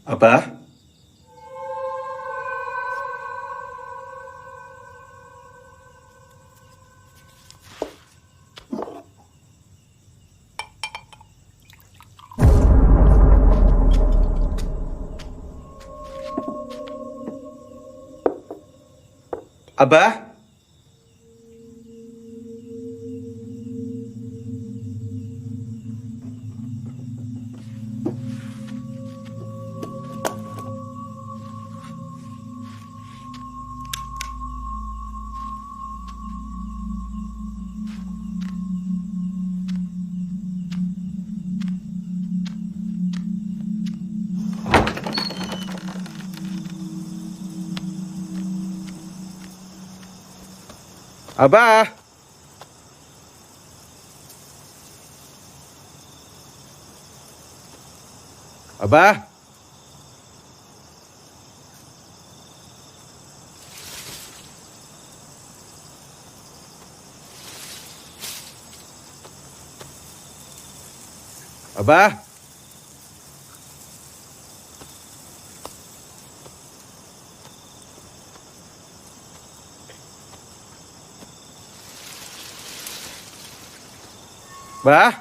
Abah? Abah? Abah? Abah? Abah? Bah?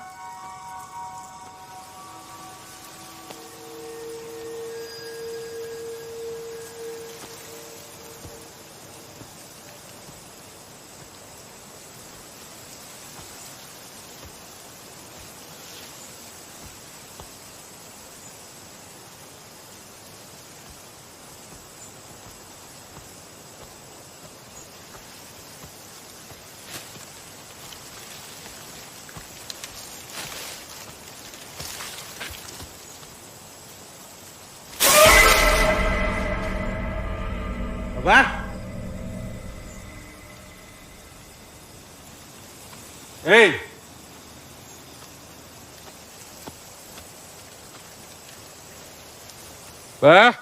Abah? Hei! Bah?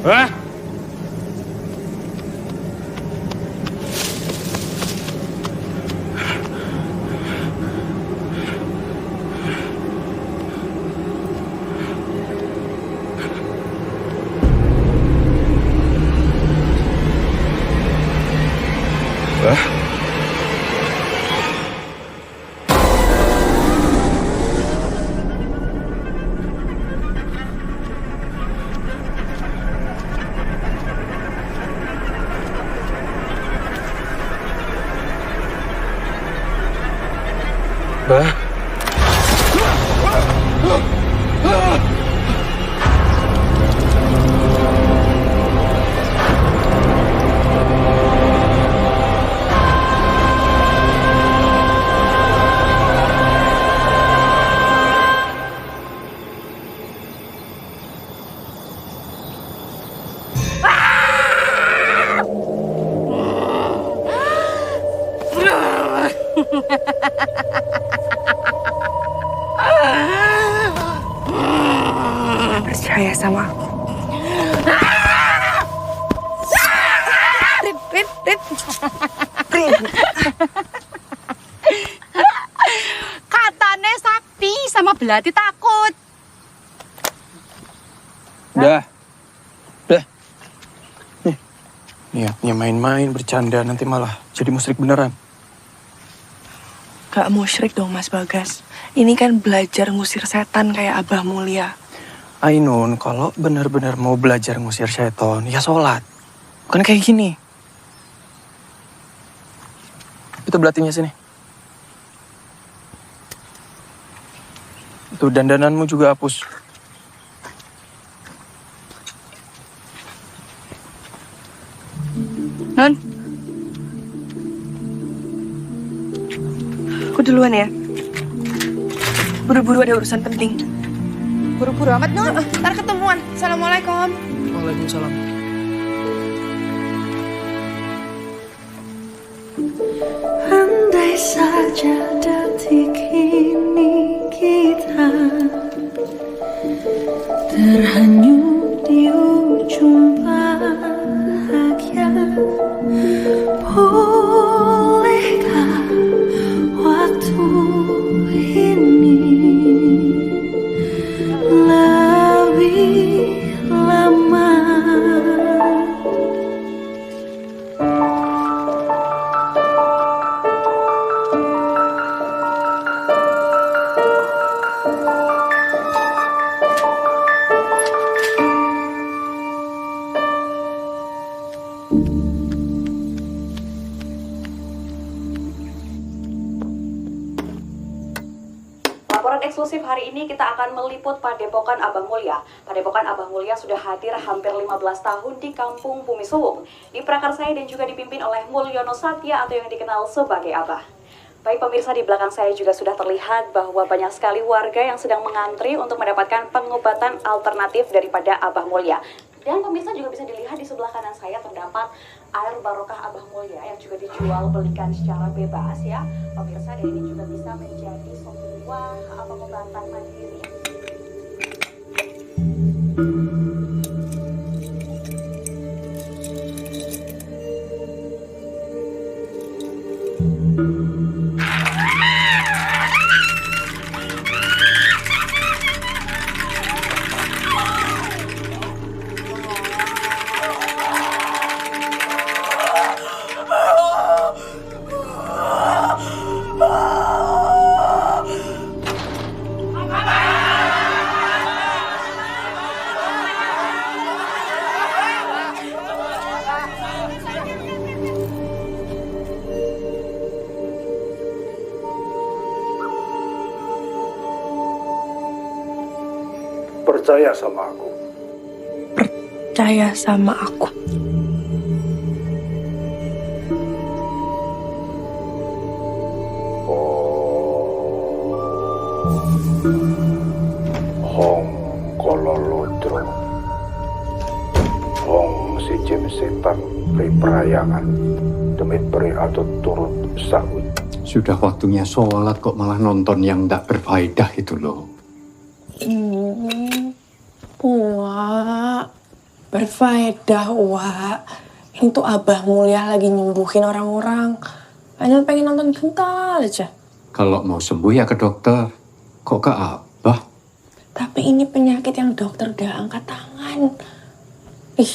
Bah? Bah? Bah? Percaya sama aku. Rip. Katanya Sakti sama Belati takut. Udah. Nih main-main, bercanda, nanti malah jadi musyrik beneran. Gak musyrik dong Mas Bagas. Ini kan belajar ngusir setan kayak Abah Mulia. Ainun, kalau benar-benar mau belajar ngusir setan, ya sholat. Bukan kayak gini. Itu belatinya sini. Itu dandananmu juga hapus. Non. Aku duluan ya. Buru-buru ada urusan penting. Buru-buru amat, Non. Ntar ketemuan. Assalamualaikum. Waalaikumsalam. saja detik ini kita terhanyut di ujung bahagia. Bolehkah waktu ini lebih lama? Laporan eksklusif hari ini kita akan meliput Padepokan Abah Mulya. Padepokan Abah Mulya sudah hadir hampir 15 tahun di Kampung Bumi Suwung, diprakarsai dan juga dipimpin oleh Mulyono Satya atau yang dikenal sebagai Abah. Baik pemirsa, di belakang saya juga sudah terlihat bahwa banyak sekali warga yang sedang mengantri untuk mendapatkan pengobatan alternatif daripada Abah Mulya. Dan pemirsa juga bisa dilihat di sebelah kanan saya terdapat air barokah Abah Mulya yang juga dijual belikan secara bebas ya. Pemirsa, dan ini juga bisa menjadi sebuah pengobatan mandiri. Percaya sama aku. Percaya sama aku. Hong kololodro. Hong si jim setan beri perayangan. Demi beri atau turut sahut. Sudah waktunya sholat kok malah nonton yang tak berfaedah itu loh. Wah, berfaedah, Wak. Ini tuh Abah Mulya lagi nyembuhin orang-orang. Hanya pengen nonton bentar aja. Kalau mau sembuh ya ke dokter. Kok ke Abah? Tapi ini penyakit yang dokter udah angkat tangan. Ih,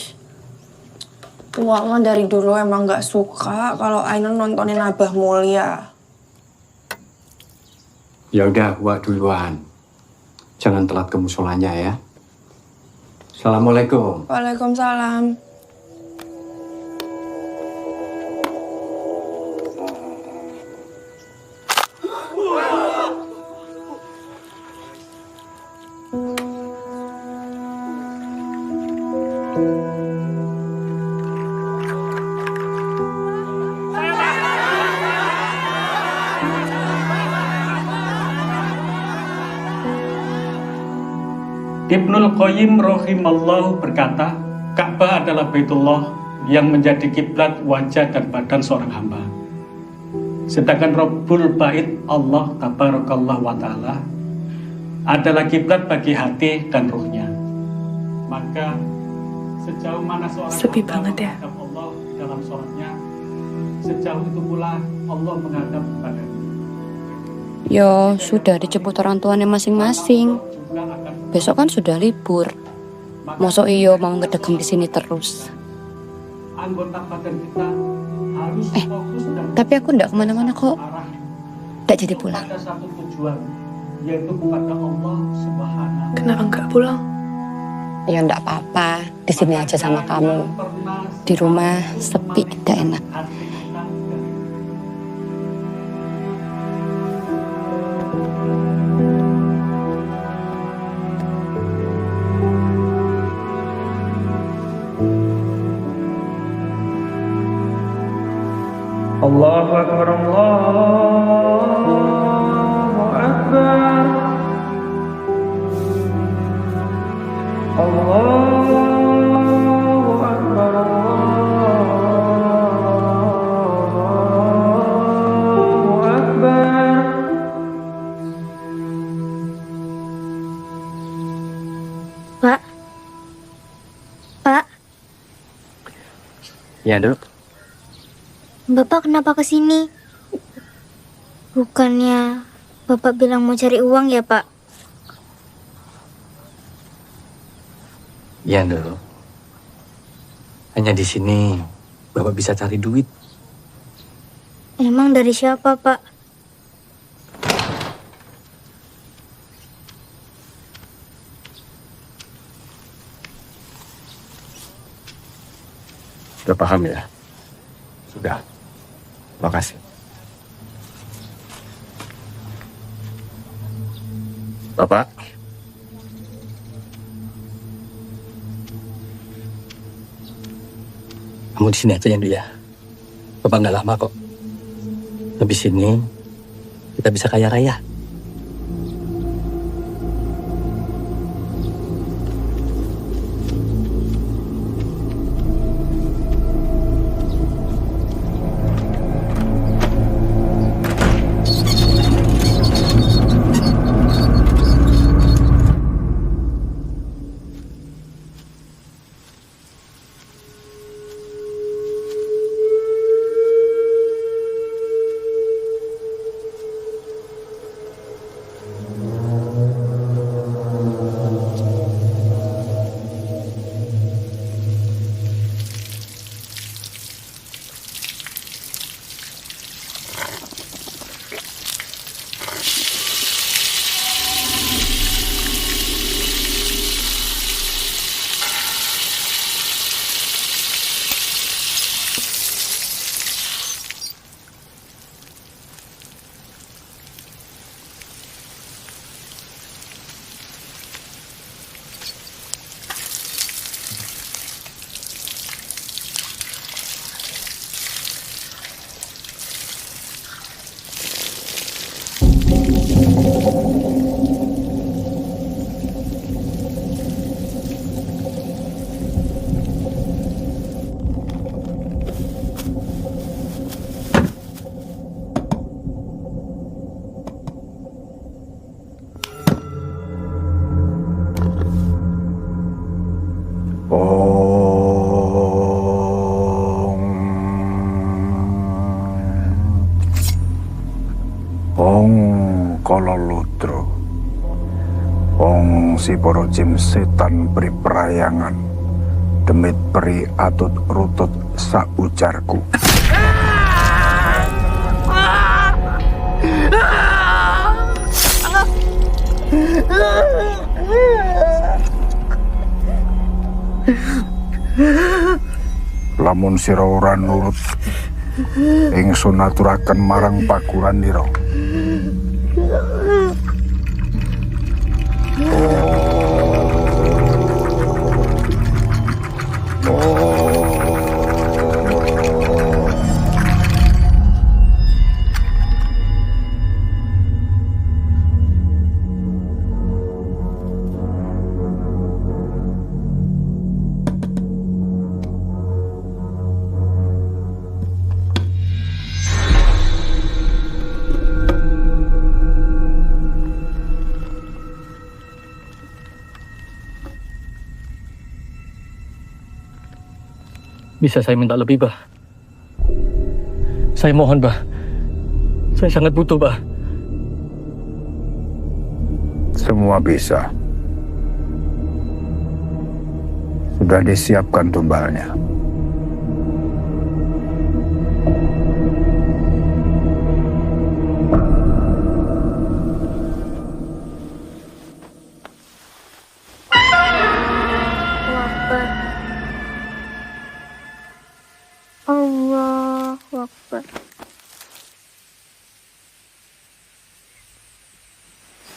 Wak mah dari dulu emang gak suka kalau Ainun nontonin Abah Mulya. Ya udah, Wak duluan. Jangan telat ke musolanya ya. Assalamualaikum. Waalaikumsalam. Ibnul Qayyim rahimallahu berkata, Ka'bah adalah Baitullah yang menjadi kiblat wajah dan badan seorang hamba. Sedangkan Rabbul Bait Allah Tabarakallah wa ta'ala adalah kiblat bagi hati dan ruhnya. Maka sejauh mana seorang Sepi hamba banget ya. menghadap Allah dalam sholatnya, sejauh itu pula Allah menghadap kepadanya. Yo, sudah dijemput orang tuanya masing-masing. Besok kan sudah libur. Mosok iyo mau ngedegem di sini terus. Anggota badan kita harus fokus dan Tapi aku ndak kemana-mana kok. arah Ndak jadi pulang. pada satu tujuan, yaitu kepada Allah Subhanahu. Kenapa nggak pulang? Ya ndak apa-apa. Di sini aja sama kamu. Di rumah sepi, tidak enak. Allahu Akbar, Allahu Akbar. Allahu Akbar, Allahu Ya, Dok. Bapak kenapa kesini? Bukannya Bapak bilang mau cari uang ya, Pak? Ya, Dok. Hanya di sini Bapak bisa cari duit. Emang dari siapa, Pak? Sudah paham ya? Sudah. Makasih. Bapak. Kamu di sini aja ya, Dok ya. Bapak nggak lama kok. Habis ini kita bisa kaya raya. Kololudro, Ong si para jim setan beri perayangan, demit peri atut rutut saujarku. Lamun sira ora nurut, ingsun aturaken marang pakuranira. Bisa saya minta lebih, Bah? Saya mohon, Bah. Saya sangat butuh, Bah. Semua bisa. Sudah disiapkan tumbalnya. Allahu Akbar.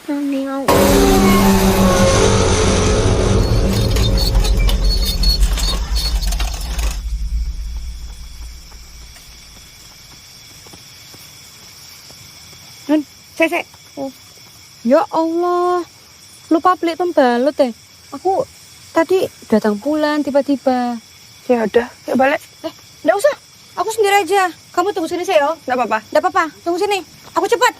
Sami Cek. Ya Allah, lupa beli pembalut deh. Aku tadi datang bulan tiba-tiba. Ya udah, yuk balik. Nggak usah, aku sendiri aja. Kamu tunggu sini saya, Nggak apa-apa. Nggak apa-apa, tunggu sini. Aku cepat.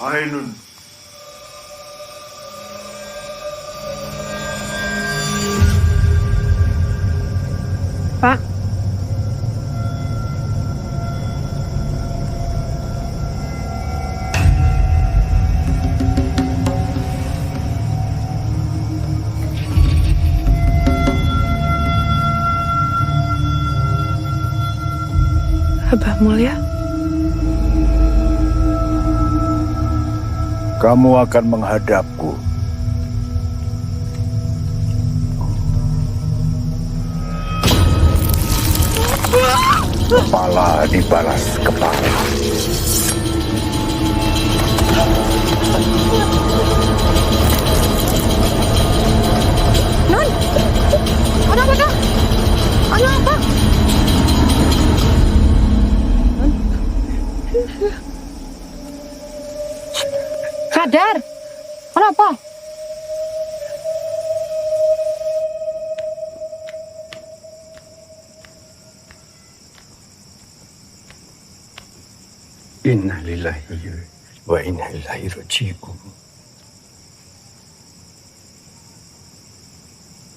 Ainun. Pak. Abah Mulia. Kamu akan menghadapku. Kepala dibalas kepala. Non, ada apa dah? Ada apa? Sadar. Kenapa? Inna lillahi wa inna ilaihi raji'un.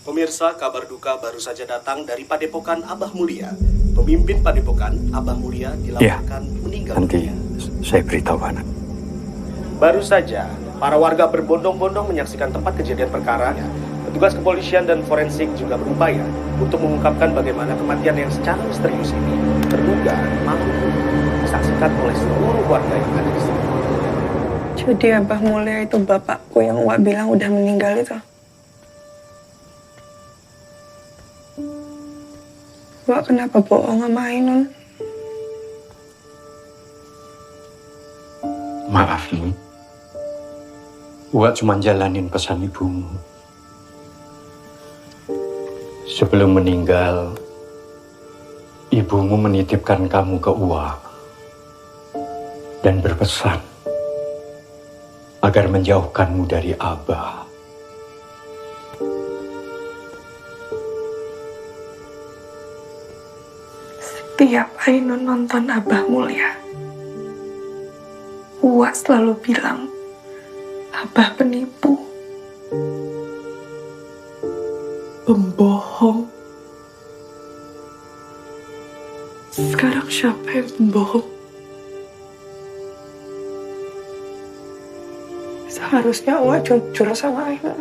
Pemirsa, kabar duka baru saja datang dari Padepokan Abah Mulia. Pemimpin Padepokan Abah Mulia dilaporkan meninggal. Nanti saya beritahu anak. Baru saja, para warga berbondong-bondong menyaksikan tempat kejadian perkara. Petugas kepolisian dan forensik juga berupaya untuk mengungkapkan bagaimana kematian yang secara misterius ini terduga malam disaksikan oleh seluruh warga yang ada di sini. Jadi Abah Mulia itu bapakku yang Wak bilang udah meninggal itu. Wak kenapa bohong sama Ainun? Maaf nih. Wak cuma jalanin pesan ibumu. Sebelum meninggal, ibumu menitipkan kamu ke Uwa dan berpesan agar menjauhkanmu dari Abah. Setiap Ainun nonton Abah Mulia, Uwa selalu bilang Abah penipu, pembohong. Sekarang siapa yang membohong? Seharusnya Uwa jujur sama Ainun.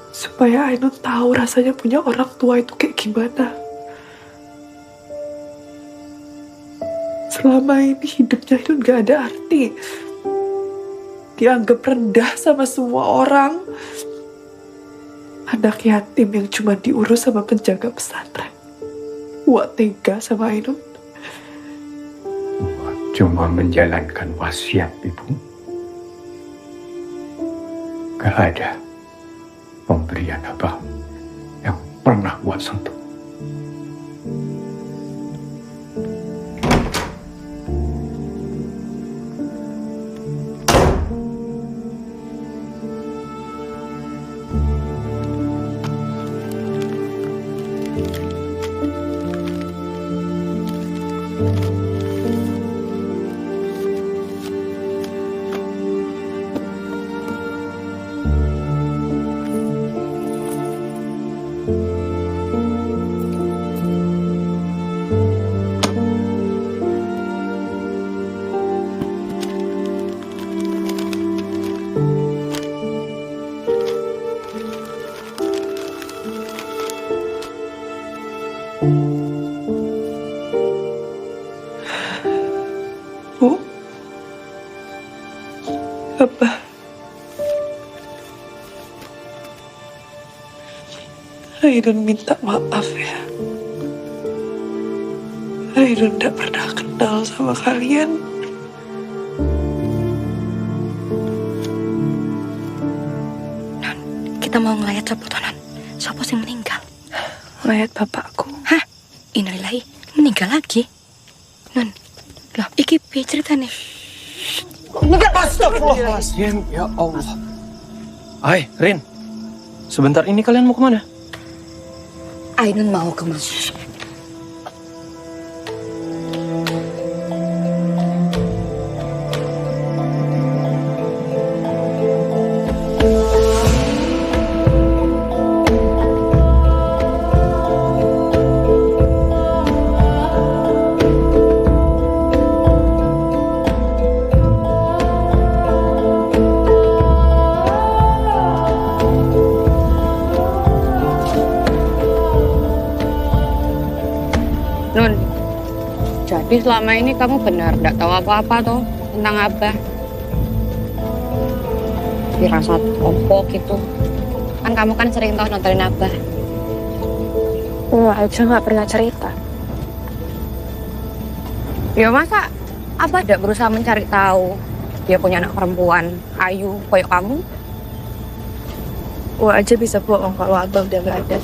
Supaya Ainun tahu rasanya punya orang tua itu kayak gimana. Selama ini hidupnya Ainun gak ada arti. Dianggap rendah sama semua orang. Anak yatim yang cuma diurus sama penjaga pesantren. Wak tega sama Ainun. Wak cuma menjalankan wasiat ibu. Gak ada pemberian Abah yang pernah Wak sentuh. Bu, Abah, Ainun minta maaf ya. Ainun gak pernah kenal sama kalian. Non, kita mau ngelayat siapa tuh, Non? Siapa sih meninggal? Ngelayat bapakku. Hah? Innalillahi, meninggal lagi? Non, loh, iki piye ceritanya? Astagfirullahaladzim, ya Allah. Hai, Rin. Sebentar ini kalian mau kemana? Ainun mau ke masjid. Jadi selama ini kamu benar nggak tahu apa-apa toh tentang Abah. Firasat opo gitu. Kan kamu kan sering tahu nontonin Abah. Wah, aja nggak pernah cerita. Ya masa Abah tidak berusaha mencari tahu dia punya anak perempuan ayu kayak kamu? Wah aja bisa bohong kalau Abah udah nggak ada.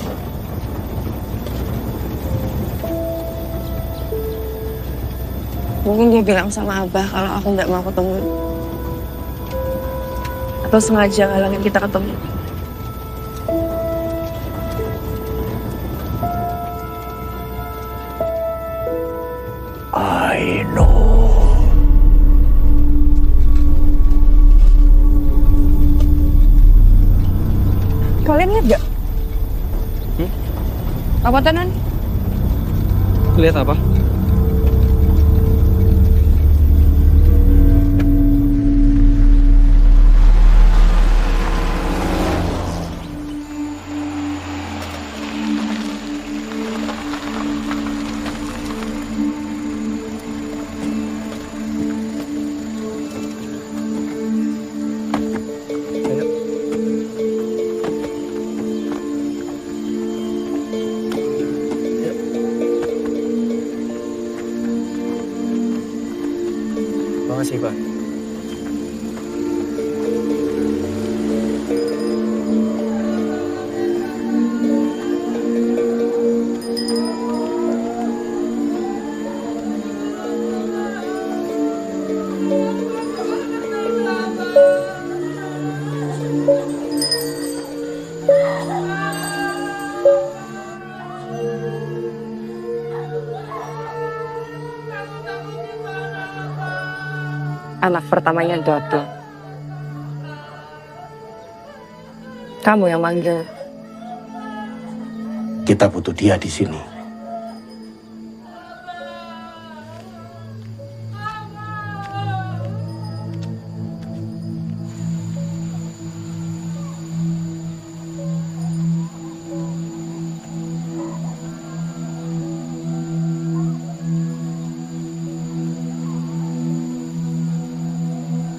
Mungkin dia bilang sama Abah kalau aku nggak mau ketemu. Atau sengaja ngalangin kita ketemu. I know. Kalian lihat gak? Apa tenan? Lihat apa? Makasih, Pak. Anak pertamanya Dodo. Kamu yang manggil. Kita butuh dia di sini.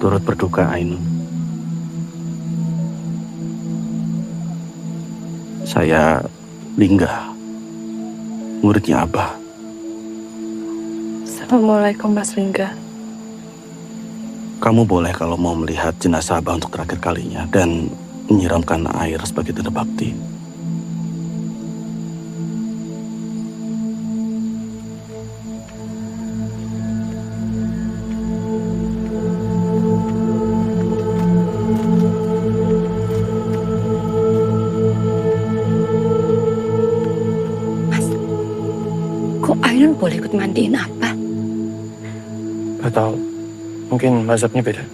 Turut berduka, Ainun. Saya Lingga, muridnya Abah. Assalamualaikum Mas Lingga. Kamu boleh kalau mau melihat jenazah Abah untuk terakhir kalinya dan menyiramkan air sebagai tanda bakti. Kok Ainun boleh ikut mandiin apa? Gak tahu. Mungkin mazhabnya beda.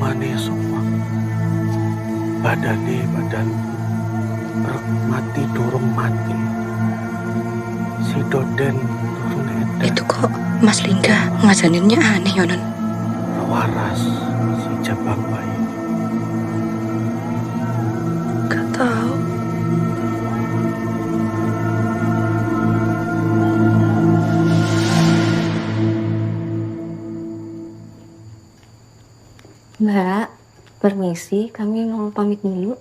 Umane semua. Badan mati durung mati. Si Doden durung edan. Itu kok Mas Lingga ngajaninnya aneh ya, Non? Waras si Jabang bayi. Gak tahu. Mbak, permisi, kami mau pamit dulu.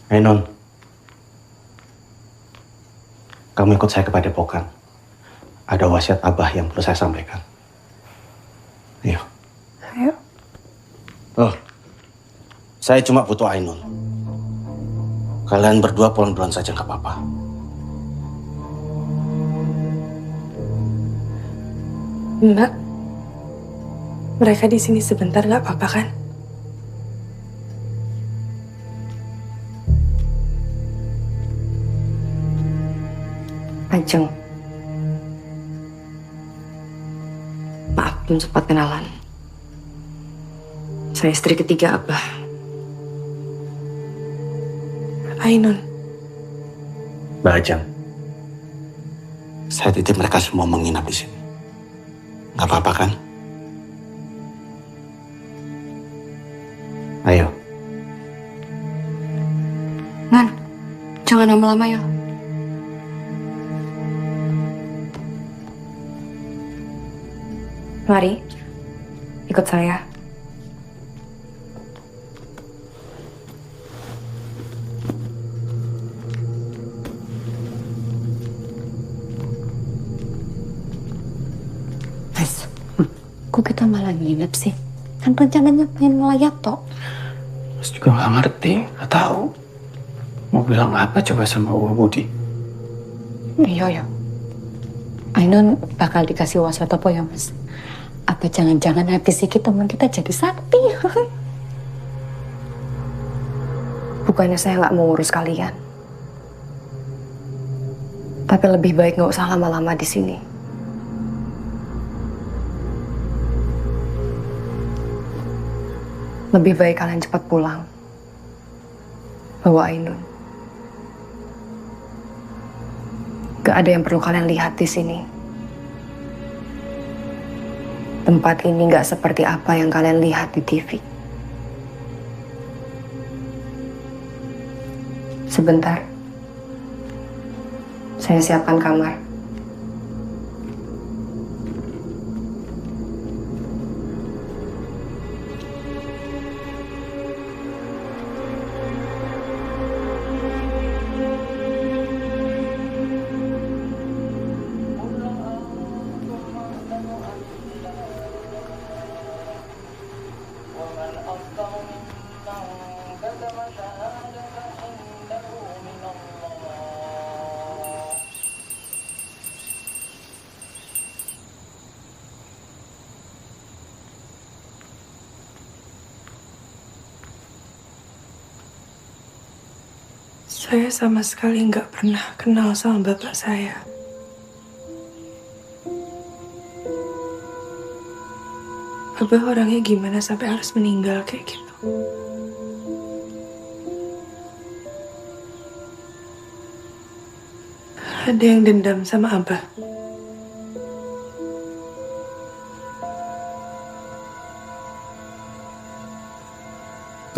Hai Non, kamu ikut saya ke Padepokan. Ada wasiat Abah yang perlu saya sampaikan. Ayo. Ayo. Oh, saya cuma butuh Ainun. Kalian berdua pulang duluan saja nggak apa-apa. Mbak, mereka di sini sebentar nggak apa-apa kan? Ajeng. Maaf, belum sempat kenalan. Saya istri ketiga Abah. Ainun. Mbak Ajeng, saya titip mereka semua menginap di sini. Nggak apa-apa kan? Ayo. Ngan, jangan lama-lama ya. Mari, ikut saya. Mas, kok kita malah nginep sih? Kan rencananya pengen ngelayat toh. Mas juga nggak ngerti, nggak tahu. Mau bilang apa coba sama Budi? Iya ya. Ainun bakal dikasih wasiat apa ya, Mas? Apa jangan-jangan habis ini teman kita jadi sakti? Bukannya saya nggak mau urus kalian, tapi lebih baik nggak usah lama-lama di sini. Lebih baik kalian cepat pulang, bawa Ainun. Gak ada yang perlu kalian lihat di sini. Tempat ini gak seperti apa yang kalian lihat di TV. Sebentar. Saya siapkan kamar. Saya sama sekali nggak pernah kenal sama bapak saya. Abah orangnya gimana sampai harus meninggal kayak gitu? Ada yang dendam sama Abah?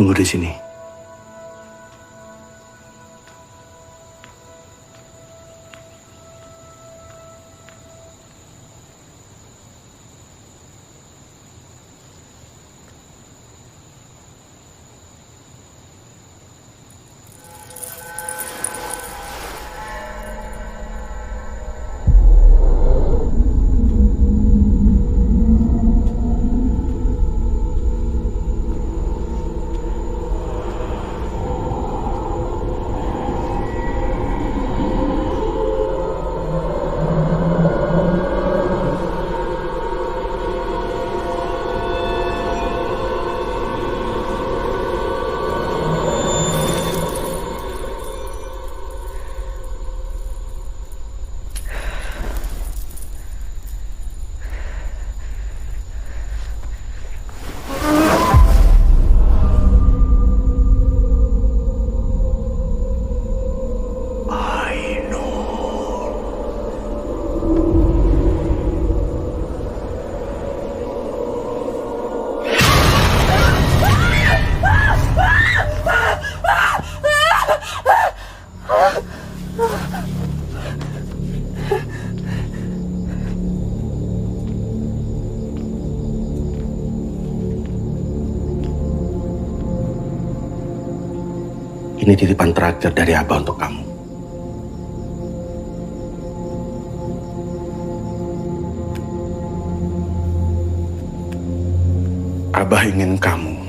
Tunggu di sini. Ini titipan terakhir dari Abah untuk kamu. Abah ingin kamu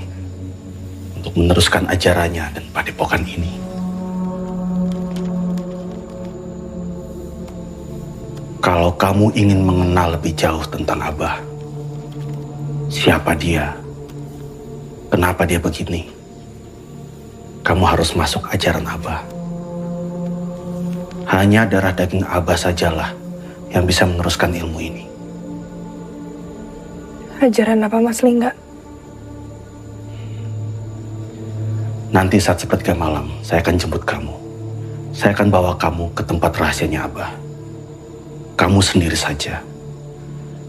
untuk meneruskan ajarannya dan padepokan ini. Kalau kamu ingin mengenal lebih jauh tentang Abah, siapa dia, kenapa dia begini, kamu harus masuk ajaran Abah. Hanya darah daging Abah sajalah yang bisa meneruskan ilmu ini. Ajaran apa, Mas Lingga? Nanti saat sepertiga malam, saya akan jemput kamu. Saya akan bawa kamu ke tempat rahasianya Abah. Kamu sendiri saja.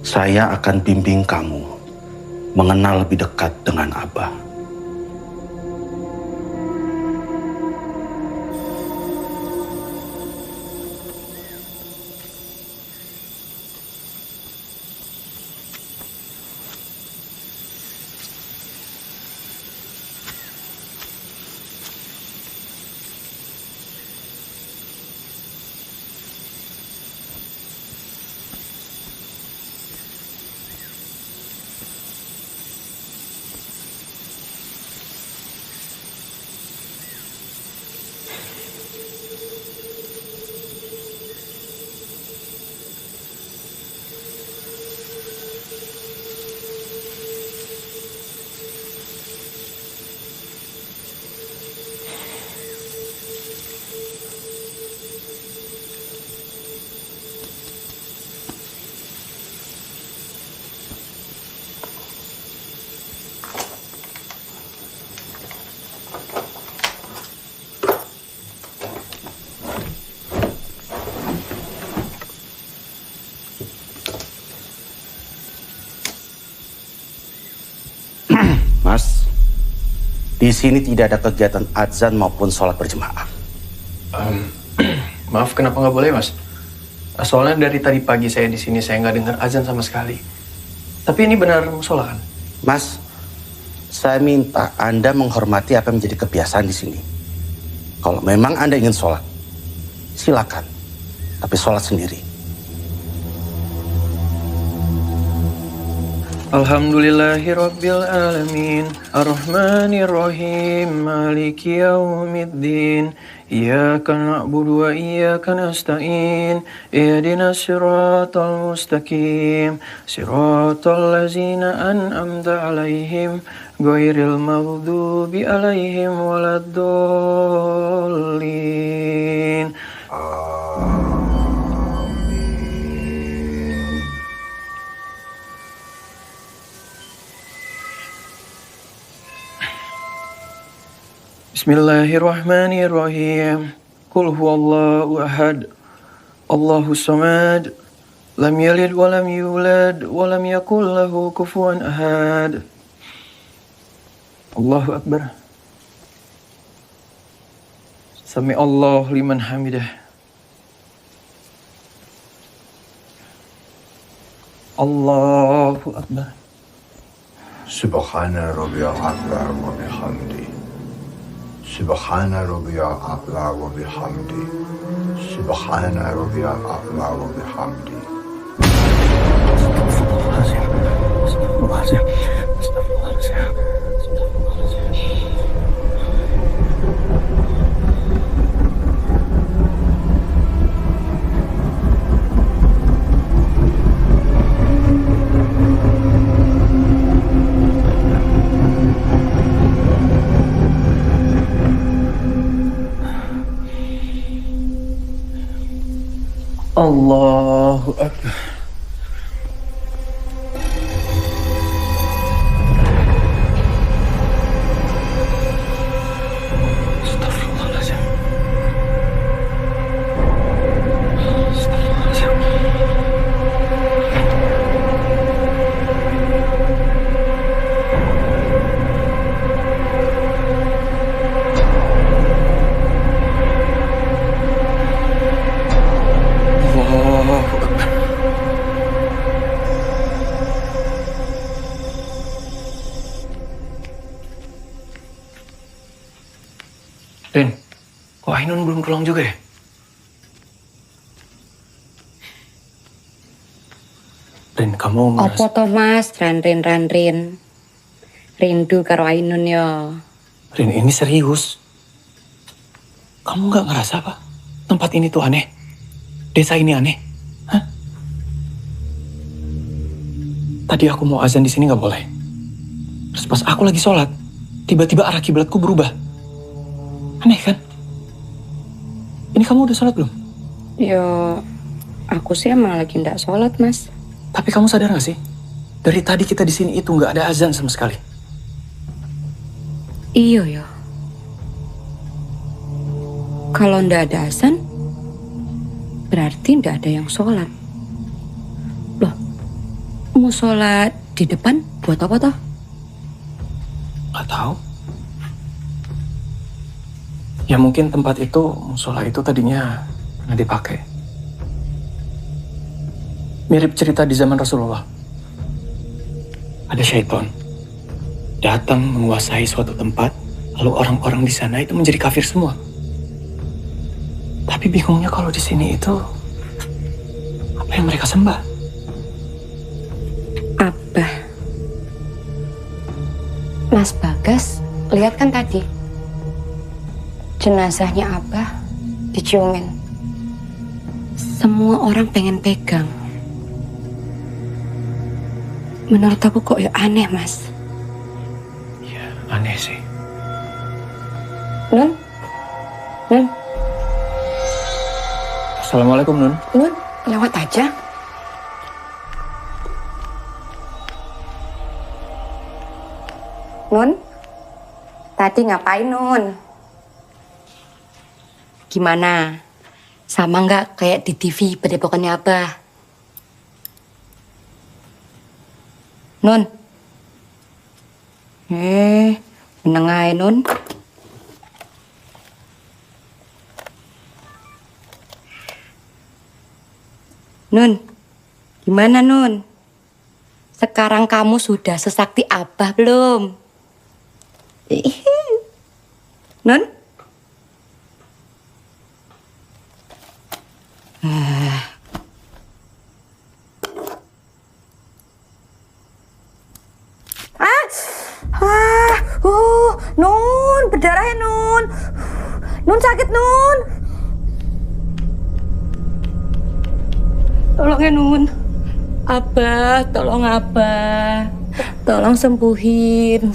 Saya akan bimbing kamu mengenal lebih dekat dengan Abah. Mas, di sini tidak ada kegiatan azan maupun sholat berjemaah. Maaf, kenapa nggak boleh, Mas? Soalnya dari tadi pagi saya di sini saya nggak dengar azan sama sekali. Tapi ini benar musola kan? Mas, saya minta Anda menghormati apa yang menjadi kebiasaan di sini. Kalau memang Anda ingin sholat, silakan. Tapi sholat sendiri. Alhamdulillahirrabbilalamin Ar-Rahmanirrahim Maliki yaumiddin Iyyaka na'budu wa iyyaka nasta'in Ihdinas siratal mustaqim Siratal ladzina an'amta alaihim Ghairil maghdubi alaihim waladdallin. Bismillahirrahmanirrahim. Qul huwallahu ahad. Allahus samad. Lam yalid wa lam yulad wa lam yakul lahu kufuwan ahad. Allahu akbar. Sami Allah liman hamidah. Allahu akbar. Subhana rabbiyal a'la wa bihamdi. Subhana rabbiyal a'la wa bihamdi. Subhana rabbiyal a'la wa bihamdi. Astagfirullahaladzim. Astagfirullahaladzim. Allahu akbar. Astagfirullahaladzim. Allahu akbar. Oh, Ainun belum pulang juga ya? Rin, kamu Apa to Mas, Ranrin. Rindu karo Ainun yo. Rin, ini serius. Kamu nggak ngerasa apa? Tempat ini tuh aneh. Desa ini aneh. Hah? Tadi aku mau azan di sini nggak boleh. Terus pas aku lagi sholat, tiba-tiba arah kiblatku berubah. Aneh kan? Ini kamu udah sholat belum? Yo, aku sih emang lagi ndak sholat Mas. Tapi kamu sadar gak sih? Dari tadi kita di sini itu nggak ada azan sama sekali. Iya yo. Kalau ndak ada azan, berarti ndak ada yang sholat. Loh, mau sholat di depan buat apa toh? Gak tahu. Ya mungkin tempat itu, musola itu tadinya pernah dipakai. Mirip cerita di zaman Rasulullah. Ada syaitan datang menguasai suatu tempat, lalu orang-orang di sana itu menjadi kafir semua. Tapi bingungnya kalau di sini itu apa yang mereka sembah? Abah. Mas Bagas, lihat kan tadi jenazahnya Abah diciumin. Semua orang pengen pegang. Menurut aku kok ya aneh, Mas. Ya, aneh sih. Nun? Assalamualaikum, Nun. Nun, lewat aja. Nun? Tadi ngapain, Nun? Gimana? Sama nggak kayak di TV Padepokannya Abah? Nun? Meneng ae, Nun. Nun, gimana Nun? Sekarang kamu sudah sesakti Abah belum? Nun? Nun, berdarah ya Nun. Nun sakit Nun. Tolong ya Nun. Abah, tolong Abah. Tolong sembuhin.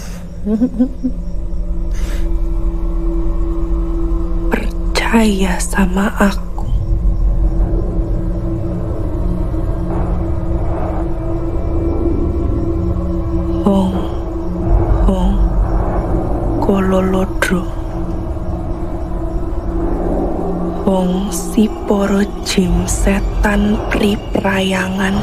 Percaya sama aku. Hong Kololodro. Hong si poro jim setan priprayangan.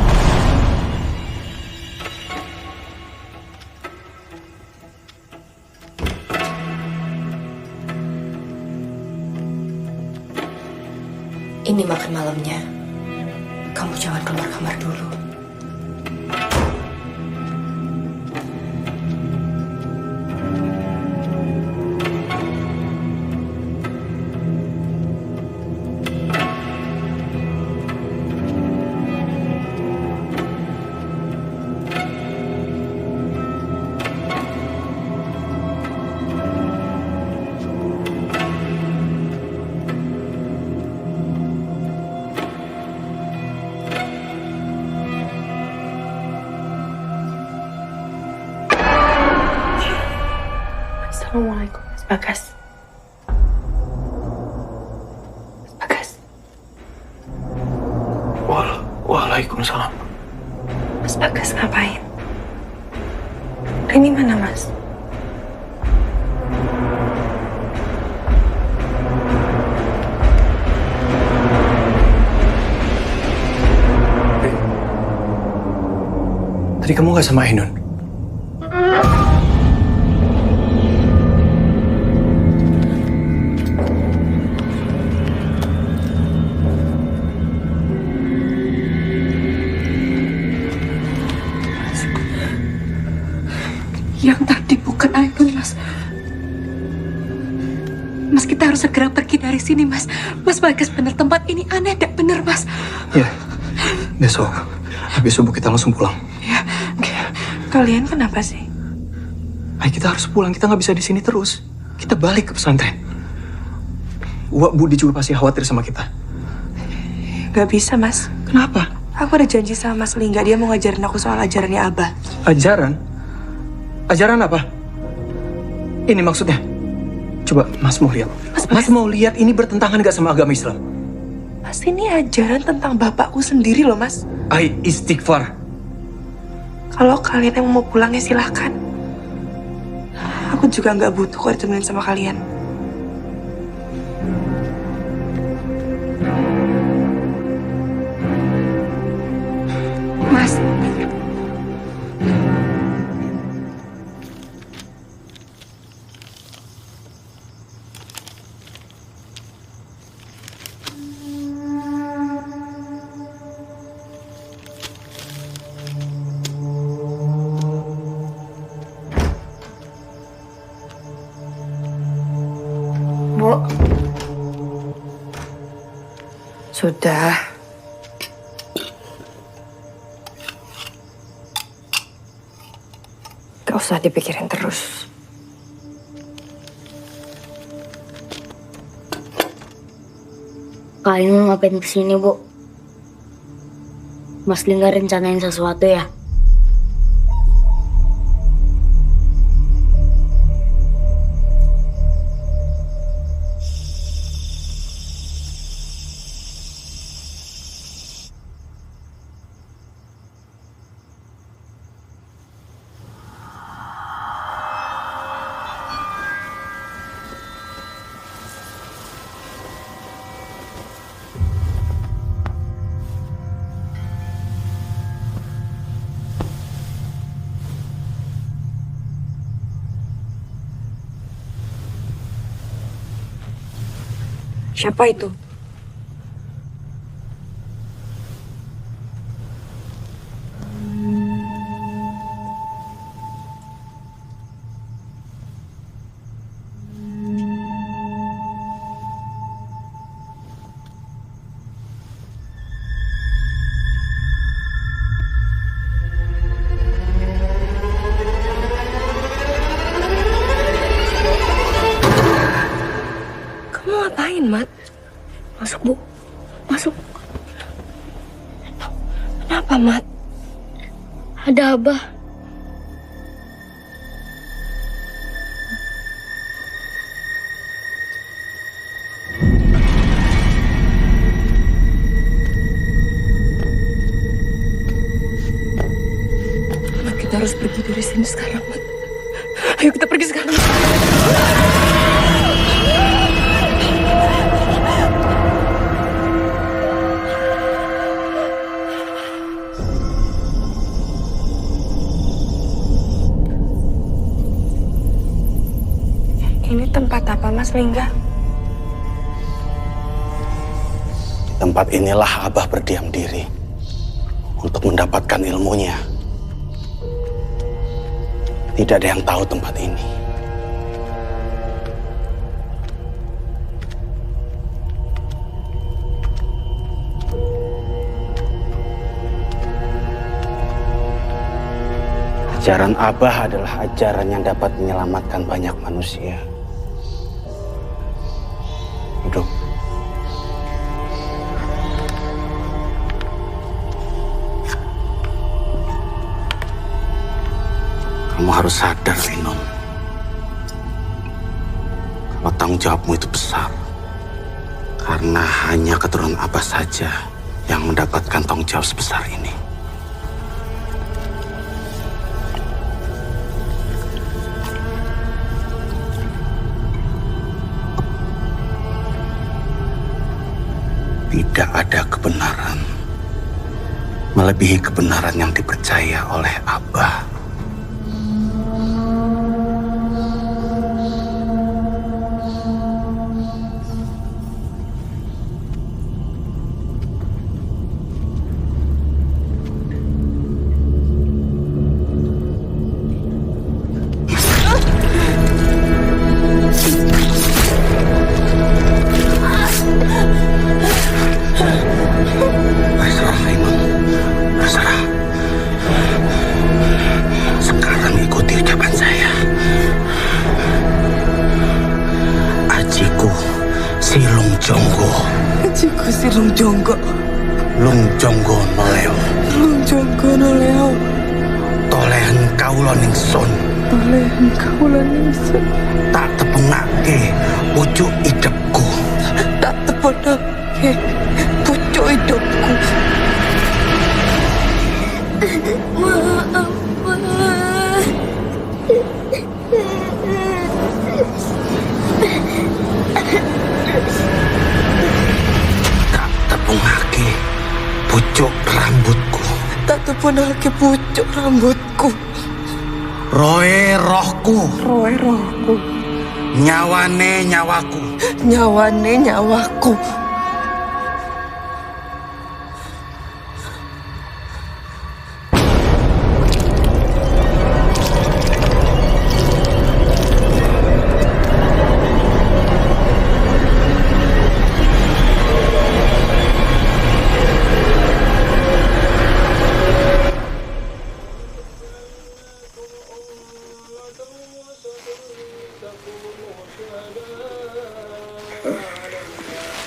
Ini makan malamnya. Kamu jangan keluar kamar dulu. Assalamualaikum, Mas Bagas. Mas Bagas. Waalaikumsalam. Mas Bagas ngapain? Ini mana, Mas? Tadi kamu gak sama Ainun? Yang tadi bukan Ainun, Mas. Mas, kita harus segera pergi dari dari sini, Mas. Mas Bagas bener, tempat ini aneh, tidak bener, Mas. Ya, besok habis subuh kita langsung pulang. Ya, kalian kenapa sih? Ayo kita harus pulang, kita nggak bisa di sini terus. Kita balik ke pesantren. Wak Budi juga pasti khawatir sama kita. Gak bisa, Mas. Kenapa? Aku ada janji sama Mas Lingga, dia mau ngajarin aku soal ajarannya Abah. Ajaran? Ajaran apa? Ini maksudnya? Coba Mas mau lihat. Mas mau lihat ini bertentangan gak sama agama Islam? Mas, ini ajaran tentang bapakku sendiri loh, Mas. Ay, istighfar. Kalau kalian yang mau pulang ya silahkan. Aku juga nggak butuh kok ditemenin sama kalian. Mas. Bu. Sudah. Gak usah dipikirin terus. Kalian mau ngapain kesini, Bu? Mas Lingga rencanain sesuatu ya? Siapa itu? Kamu ngapain, Mat? Masuk, Bu. Masuk. Kenapa, Mat? Ada Abah. Mat, kita harus pergi dari sini sekarang, Mat. Ayo kita pergi sekarang. Ini tempat apa, Mas Lingga? Di tempat inilah Abah berdiam diri untuk mendapatkan ilmunya. Tidak ada yang tahu tempat ini. Ajaran Abah adalah ajaran yang dapat menyelamatkan banyak manusia. Duduk. Kamu harus sadar, Linun. Kalau tanggung jawabmu itu besar. Karena hanya keturunan Abah saja yang mendapatkan tanggung jawab sebesar ini. Tidak ada kebenaran melebihi kebenaran yang dipercaya oleh Abah. jonggo. Jiku si Lung Jonggo. Lung jonggo noleo. Lung Jonggo noleo. Tolehan kaula ningsun. Tolehan kaula ningsun. Tak tepungake pucuk hidupku. Tak tepungake pucuk hidupku. Maaf, Tak tepungake pucuk rambutku. Tak tepungake pucuk rambutku. Roe rohku. Roe rohku. Nyawane nyawaku. Nyawane nyawaku.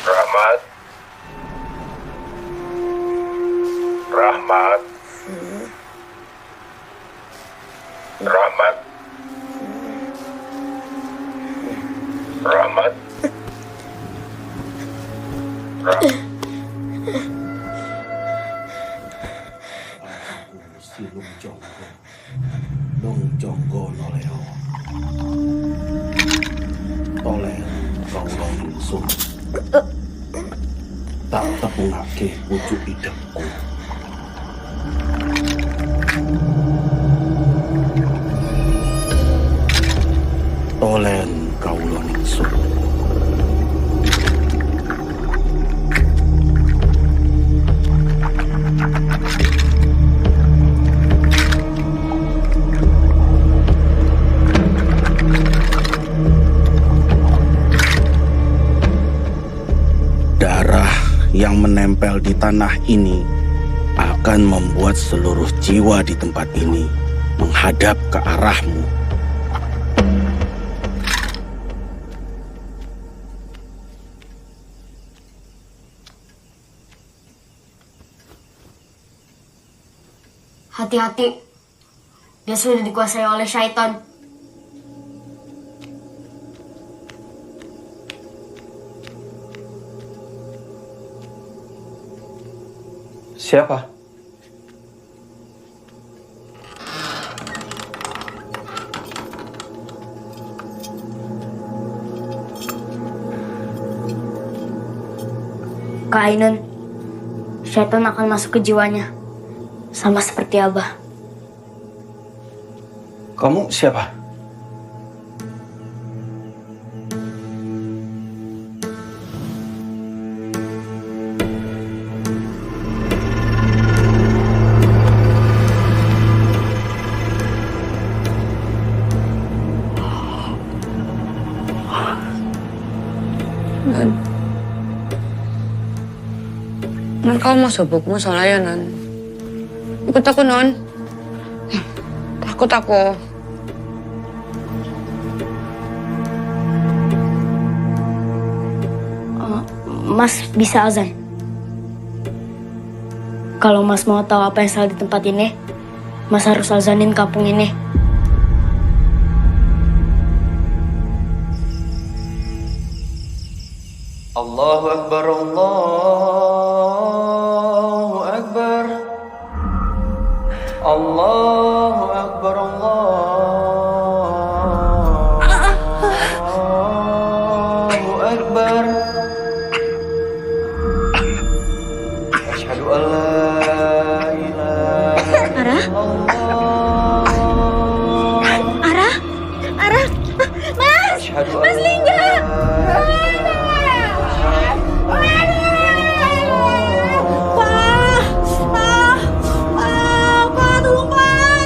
Rahmat. Rahmat. Rahmat. Rahmat. Si Lung jonggo noleo. Toleh kaula ningsun. Tak tepungake pucuk hidupku. Tolen kaula ningsun. Darah yang menempel di tanah ini akan membuat seluruh jiwa di tempat ini menghadap ke arahmu. Hati-hati, dia sudah dikuasai oleh syaitan. Siapa? Kak Ainun, syaitan akan masuk ke jiwanya. Sama seperti Abah. Kamu siapa? Non, kamu mau sobokmu soalnya, Non. Ikut aku, Non. Takut aku. Mas bisa azan. Kalau Mas mau tahu apa yang salah di tempat ini, Mas harus azanin kampung ini. Allahu Akbar, Allahu Akbar. Allahu Akbar, Allahu Akbar. Asyhadu an la ilaha illallah. Ara, Mas, Mas Lingga. Pak, tolong Pak.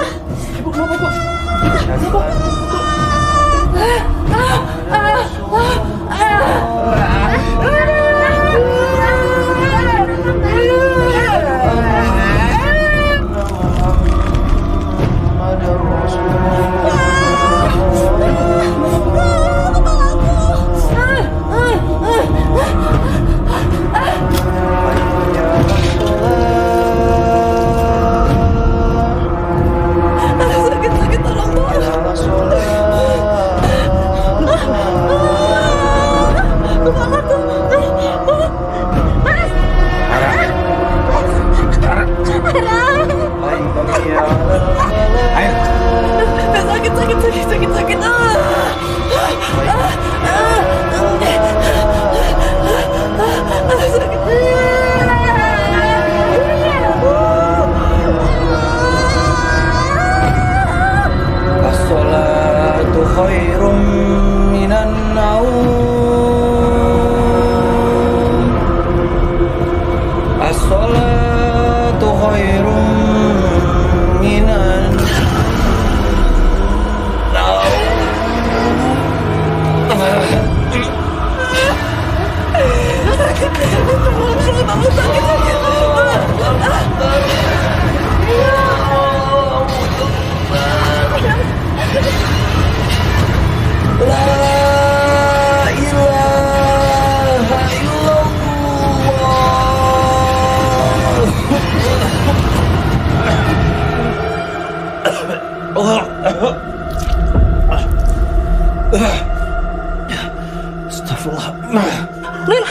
Astagfirullah. Rin,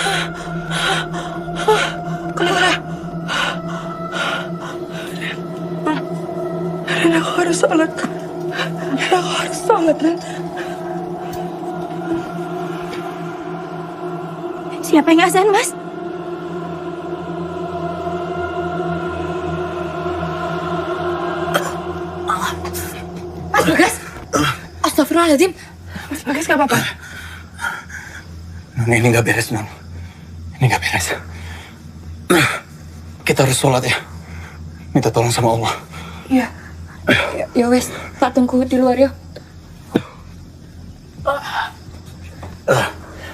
kenapa? Rin, aku harus sholat. Aku harus sholat, Rin. Siapa yang azan, Mas? Mas Bagas! Astagfirullahaladzim! Mas Bagas gak apa-apa? Non, ini nggak beres, Non. Ini nggak beres. Kita harus sholat ya. Minta tolong sama Allah. Iya. Ya wes, tak tunggu di luar ya.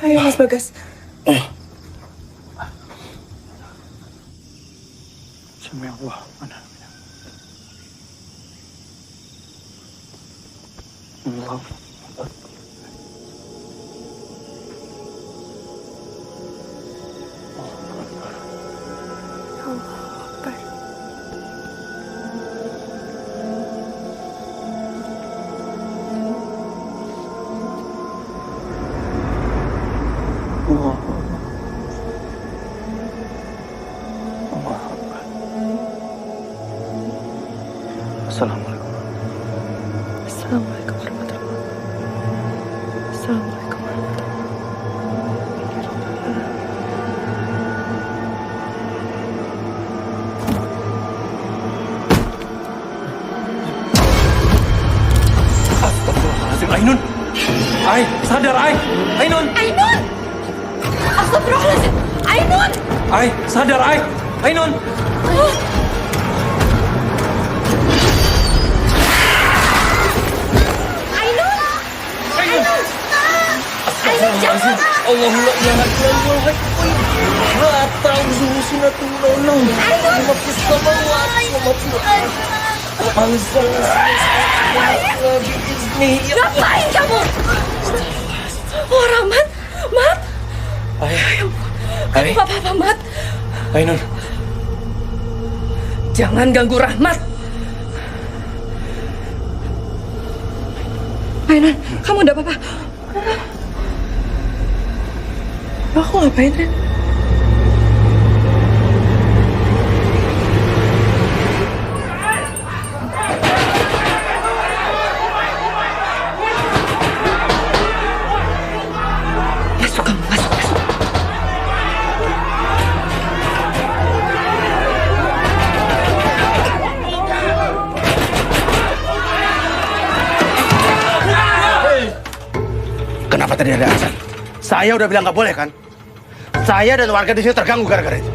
Ayo Mas Bagas. Sami Allah. Allah. Assalamualaikum. Assalamualaikum warahmatullahi wabarakatuh. Assalamualaikum Astagfirullahaladzim, Ainun. Ai, sadar, Ai. Ainun. Ainun! Astagfirullahaladzim! Ainun! Ai, sadar, Ai. Ainun. Astagfirullahaladzim. Allahumma ya Rabbi. La ta'udhu sinatun naum. Lima fistamawati wa mafiyah. Ngapain kamu? Oh, Rahmat! Mat! Ai. Kamu gak apa-apa, Mat? Ainun. Jangan ganggu Rahmat! Ainun, kamu udah apa-apa? Aku ngapain, Ren? Masuk kamu, masuk. Kenapa tadi ada azan? Saya udah bilang nggak boleh kan? Saya dan warga di sini terganggu gara-gara itu.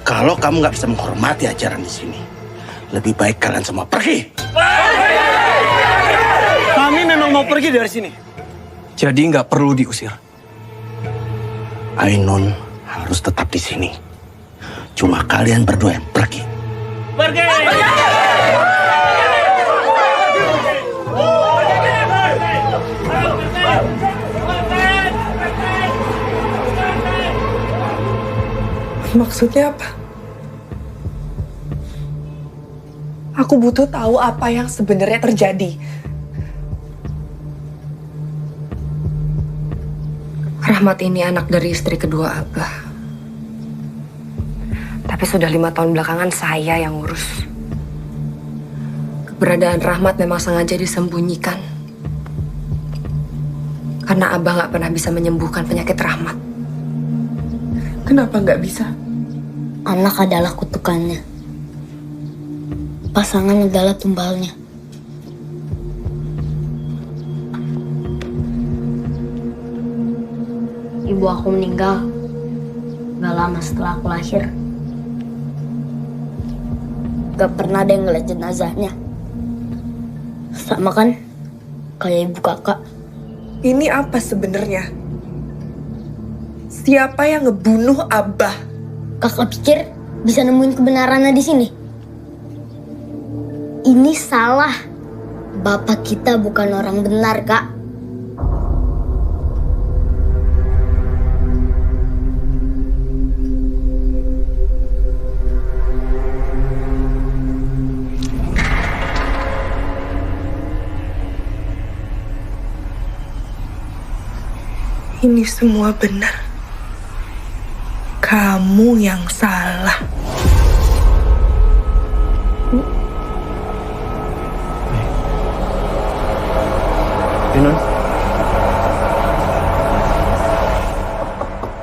Kalau kamu nggak bisa menghormati ajaran di sini, lebih baik kalian semua pergi. Kami memang mau pergi dari sini. Jadi nggak perlu diusir. Ainun harus tetap di sini. Cuma kalian berdua yang pergi. Pergi! Maksudnya apa? Aku butuh tahu apa yang sebenarnya terjadi. Rahmat ini anak dari istri kedua Abah. Tapi sudah 5 tahun belakangan saya yang ngurus. Keberadaan Rahmat memang sengaja disembunyikan. Karena Abah nggak pernah bisa menyembuhkan penyakit Rahmat. Kenapa nggak bisa? Anak adalah kutukannya. Pasangan adalah tumbalnya. Ibu aku meninggal gak lama setelah aku lahir. Gak pernah ada yang ngeliat jenazahnya. Sama kan kayak ibu kakak. Ini apa sebenarnya? siapa yang ngebunuh Abah? Kakak pikir bisa nemuin kebenarannya di sini? Ini salah. Bapak kita bukan orang benar, Kak. Ini semua benar. Kamu yang salah.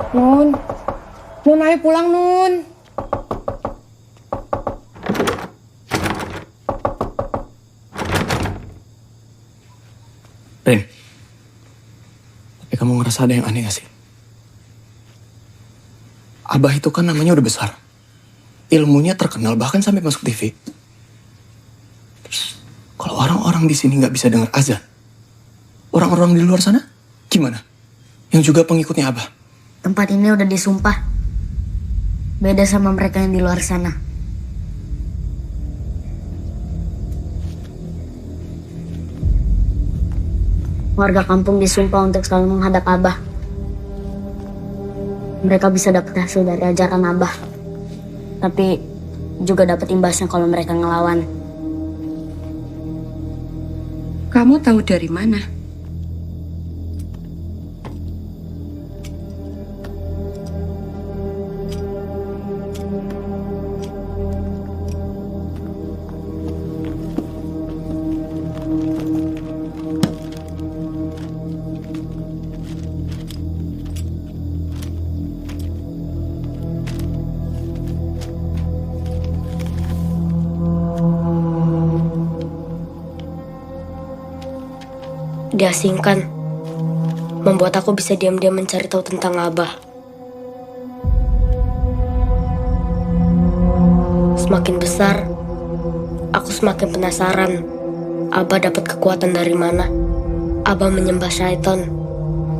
Nun. Nun, ayo pulang, Nun. Rin, tapi kamu ngerasa ada yang aneh gak sih? Abah itu kan namanya udah besar. Ilmunya terkenal bahkan sampai masuk TV. Terus, kalau orang-orang di sini nggak bisa dengar azan, orang-orang di luar sana gimana? Yang juga pengikutnya Abah. Tempat ini udah disumpah. Beda sama mereka yang di luar sana. Warga kampung disumpah untuk selalu menghadap Abah. Mereka bisa dapat hasil dari ajaran Abah. Tapi juga dapat imbasnya kalau mereka ngelawan. Kamu tahu dari mana? Diasingkan, membuat aku bisa diam-diam mencari tahu tentang Abah. Semakin besar, aku semakin penasaran. Abah dapat kekuatan dari mana? Abah menyembah syaitan,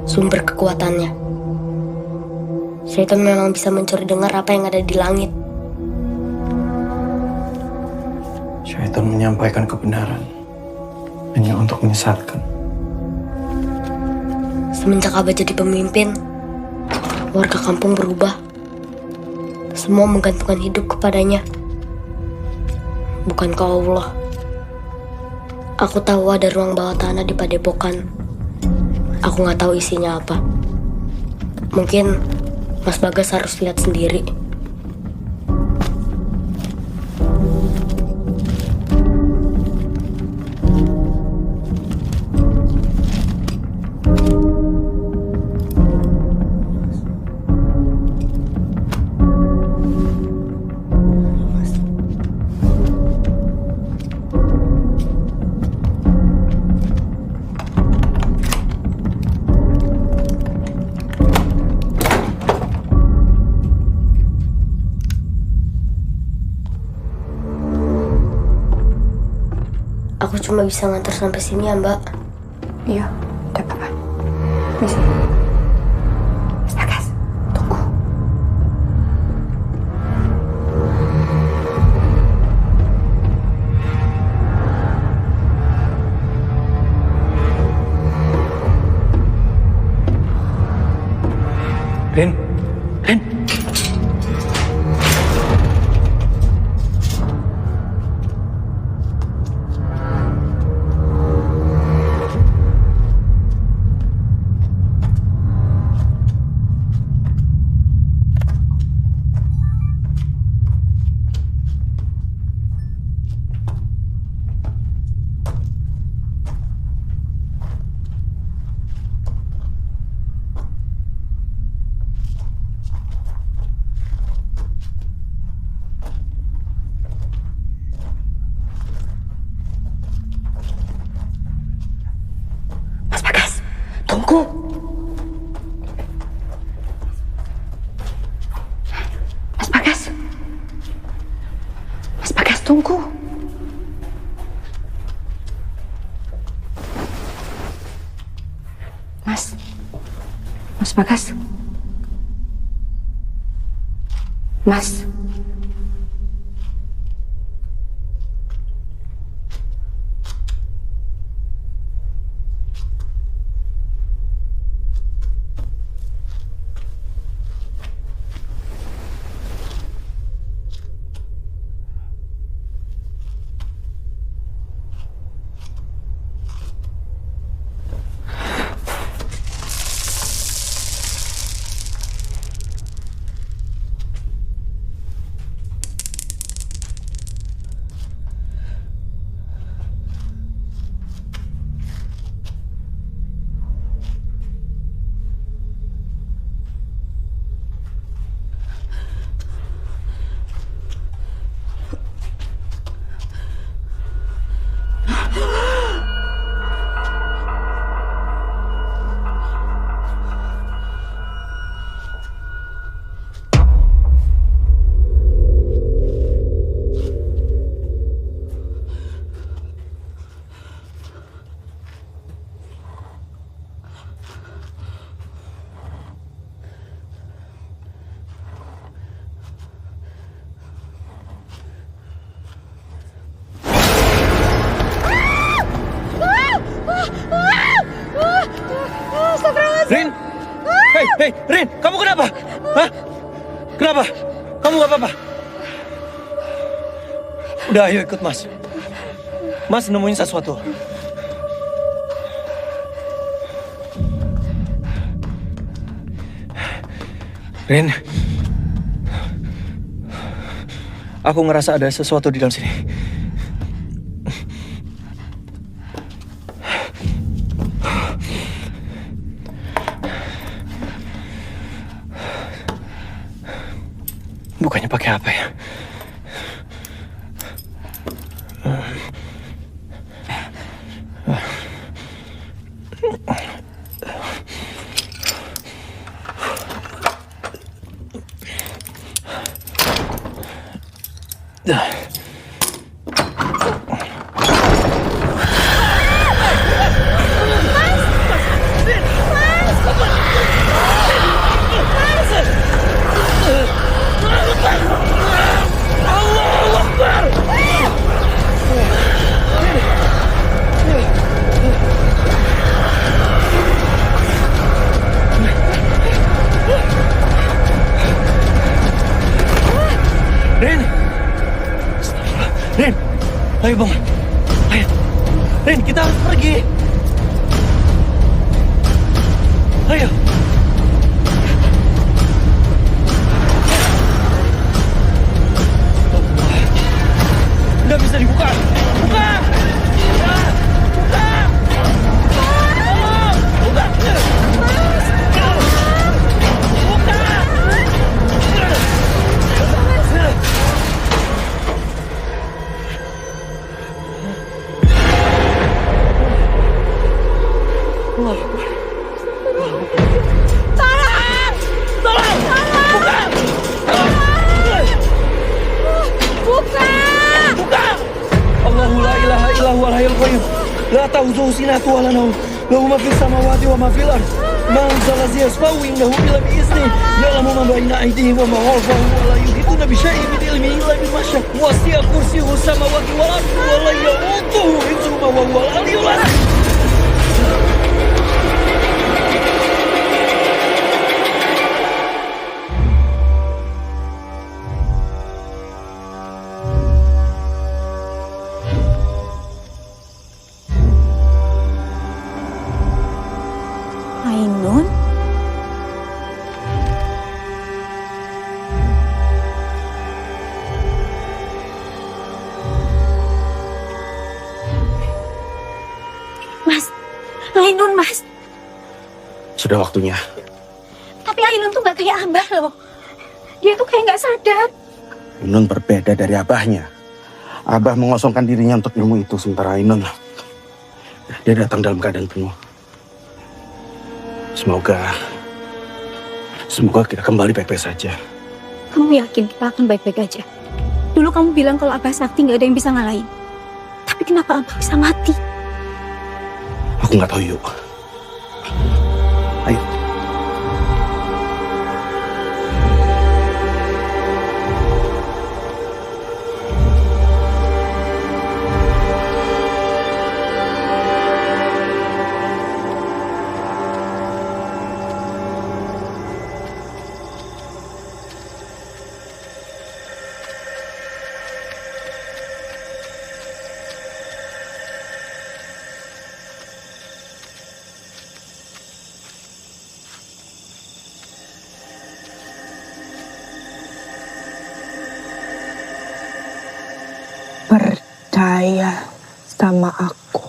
sumber kekuatannya. Syaitan memang bisa mencuri dengar apa yang ada di langit. Syaitan menyampaikan kebenaran hanya untuk menyesatkan. Semenjak Abah jadi pemimpin, warga kampung berubah. Semua menggantungkan hidup kepadanya, bukan ke Allah. Aku tahu ada ruang bawah tanah di padepokan. Aku nggak tahu isinya apa. Mungkin Mas Bagas harus lihat sendiri. Aku cuma bisa ngantar sampai sini ya, Mbak. Iya, udah apa-apa. Bisa. Mas Bagas, tunggu. Rin. Tunggu. Mas Bagas. Mas Bagas, tunggu. Mas Bagas. Mas. Rin! Hei, Rin! Kamu kenapa? Hah? Kenapa? Kamu gak apa-apa? Udah, ayo ikut Mas. Mas nemuin sesuatu. Rin, aku ngerasa ada sesuatu di dalam sini. Bukannya pakai apa ya? Rin, ayo bangun. Ayo, Rin, kita harus pergi. Ayo. Nggak bisa dibuka. Buka. لا تأخذه سنة ولا نوم له ما في السماوات وما في الأرض من ذا الذي يشفع عنده إلا بإذنه يعلم ما بين أيديهم وما خلفهم ولا يحيطون بشيء من علمه إلا بما شاء وسع كرسيه السماوات والأرض ولا يؤوده حفظهما وهو العلي العظيم. Ainun? Mas, Ainun mas. Sudah waktunya. Tapi Ainun tuh gak kayak Abah loh. Dia tuh kayak gak sadar. Ainun berbeda dari abahnya. Abah mengosongkan dirinya untuk ilmu itu, sementara Ainun dia datang dalam keadaan penuh. Semoga kita kembali baik-baik saja. Kamu yakin kita akan baik-baik aja? Dulu kamu bilang kalau Abah Sakti gak ada yang bisa ngalahin. Tapi kenapa Abah bisa mati? Aku nggak tahu, yuk. Ayo. percaya sama aku.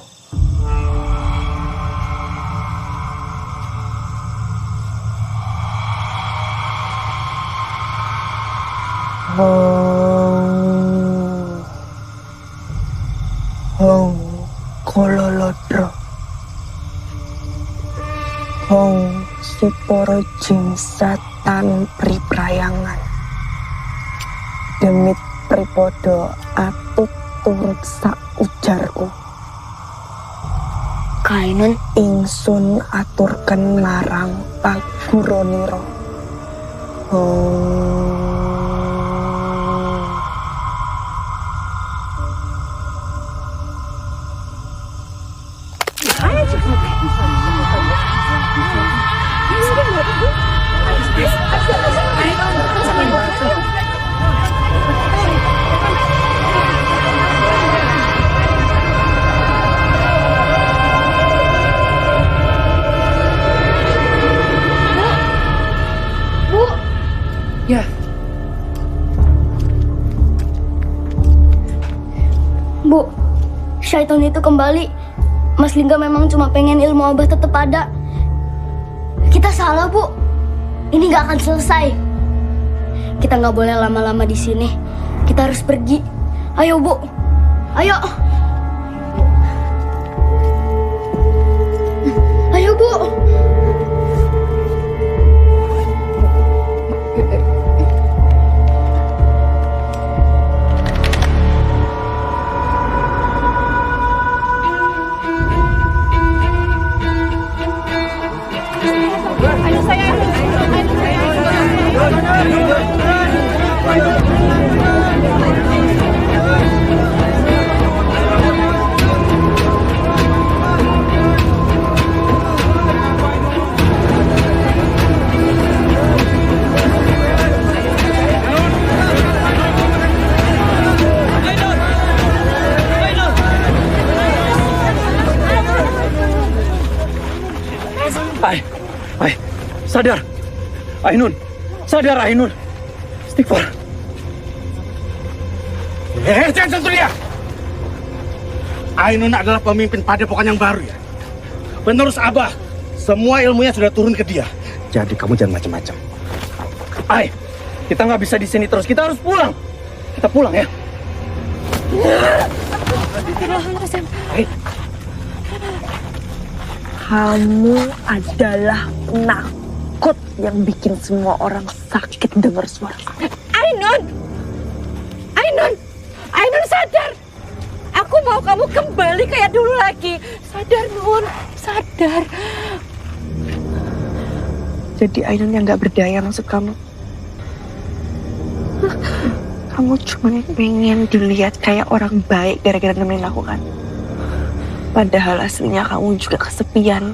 Hong kololodro. Hong si poro jin setan priprayangan. Demit pripodo atut turut sak ujarku. Kainun ingsun aturken marang paguroniro. Ya. Bu, syaitan itu kembali. Mas Lingga memang cuma pengen ilmu Abah tetap ada. Kita salah, Bu. Ini nggak akan selesai. Kita nggak boleh lama-lama di sini. Kita harus pergi. Ayo, Bu. Ayo. Ayo, Bu. Sadar, Ainun. Sadar, Ainun. Istighfar. Jangan sentuh dia. Ainun adalah pemimpin padepokan yang baru ya. Penerus Abah. Semua ilmunya sudah turun ke dia. Jadi kamu jangan macam-macam. Kita nggak bisa di sini terus. Kita harus pulang. Kita pulang ya. Kamu adalah penakut yang bikin semua orang sakit dengar suara kamu. Ainun! Ainun! Ainun sadar! Aku mau kamu kembali kayak dulu lagi. Sadar, Nun. Sadar. Jadi Ainun yang gak berdaya maksud kamu? Kamu cuma pengen dilihat kayak orang baik gara-gara nemenin aku kan? Padahal aslinya kamu juga kesepian.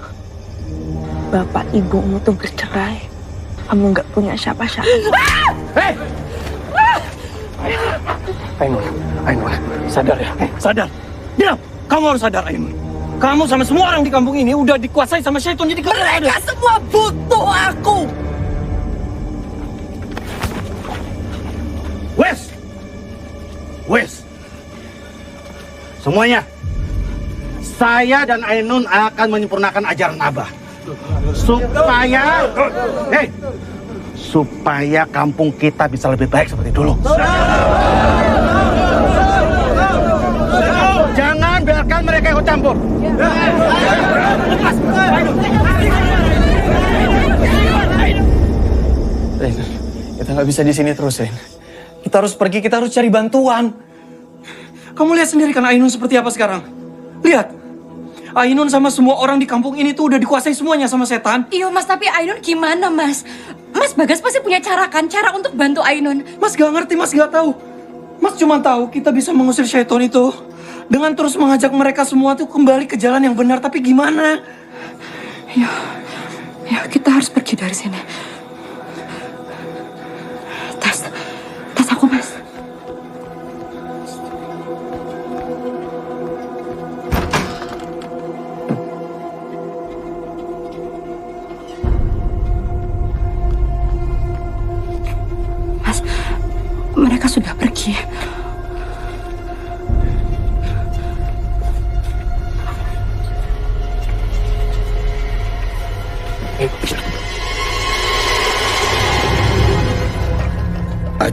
Bapak ibumu tuh bercerai. Kamu gak punya siapa-siapa. Ainun, sadar ya. Sadar. Diam. Kamu harus sadar, Ainun. Kamu sama semua orang di kampung ini udah dikuasai sama syaitan. Jadi kamu Mereka semua butuh aku. Wes. Semuanya. Saya dan Ainun akan menyempurnakan ajaran Abah. Supaya kampung kita bisa lebih baik seperti dulu. Jangan biarkan mereka ikut campur. Ren, kita nggak bisa di sini terus, Ren. Kita harus pergi, kita harus cari bantuan. Kamu lihat sendiri kan Ainun seperti apa sekarang? Lihat. Ainun sama semua orang di kampung ini tuh udah dikuasai semuanya sama setan. Iya Mas, tapi Ainun gimana Mas? Mas Bagas pasti punya cara kan? Cara untuk bantu Ainun. Mas gak ngerti, Mas gak tahu. Mas cuma tahu kita bisa mengusir syaitan itu dengan terus mengajak mereka semua tuh kembali ke jalan yang benar. Tapi gimana? Ya kita harus pergi dari sini. Tas aku Mas. Mereka sudah pergi.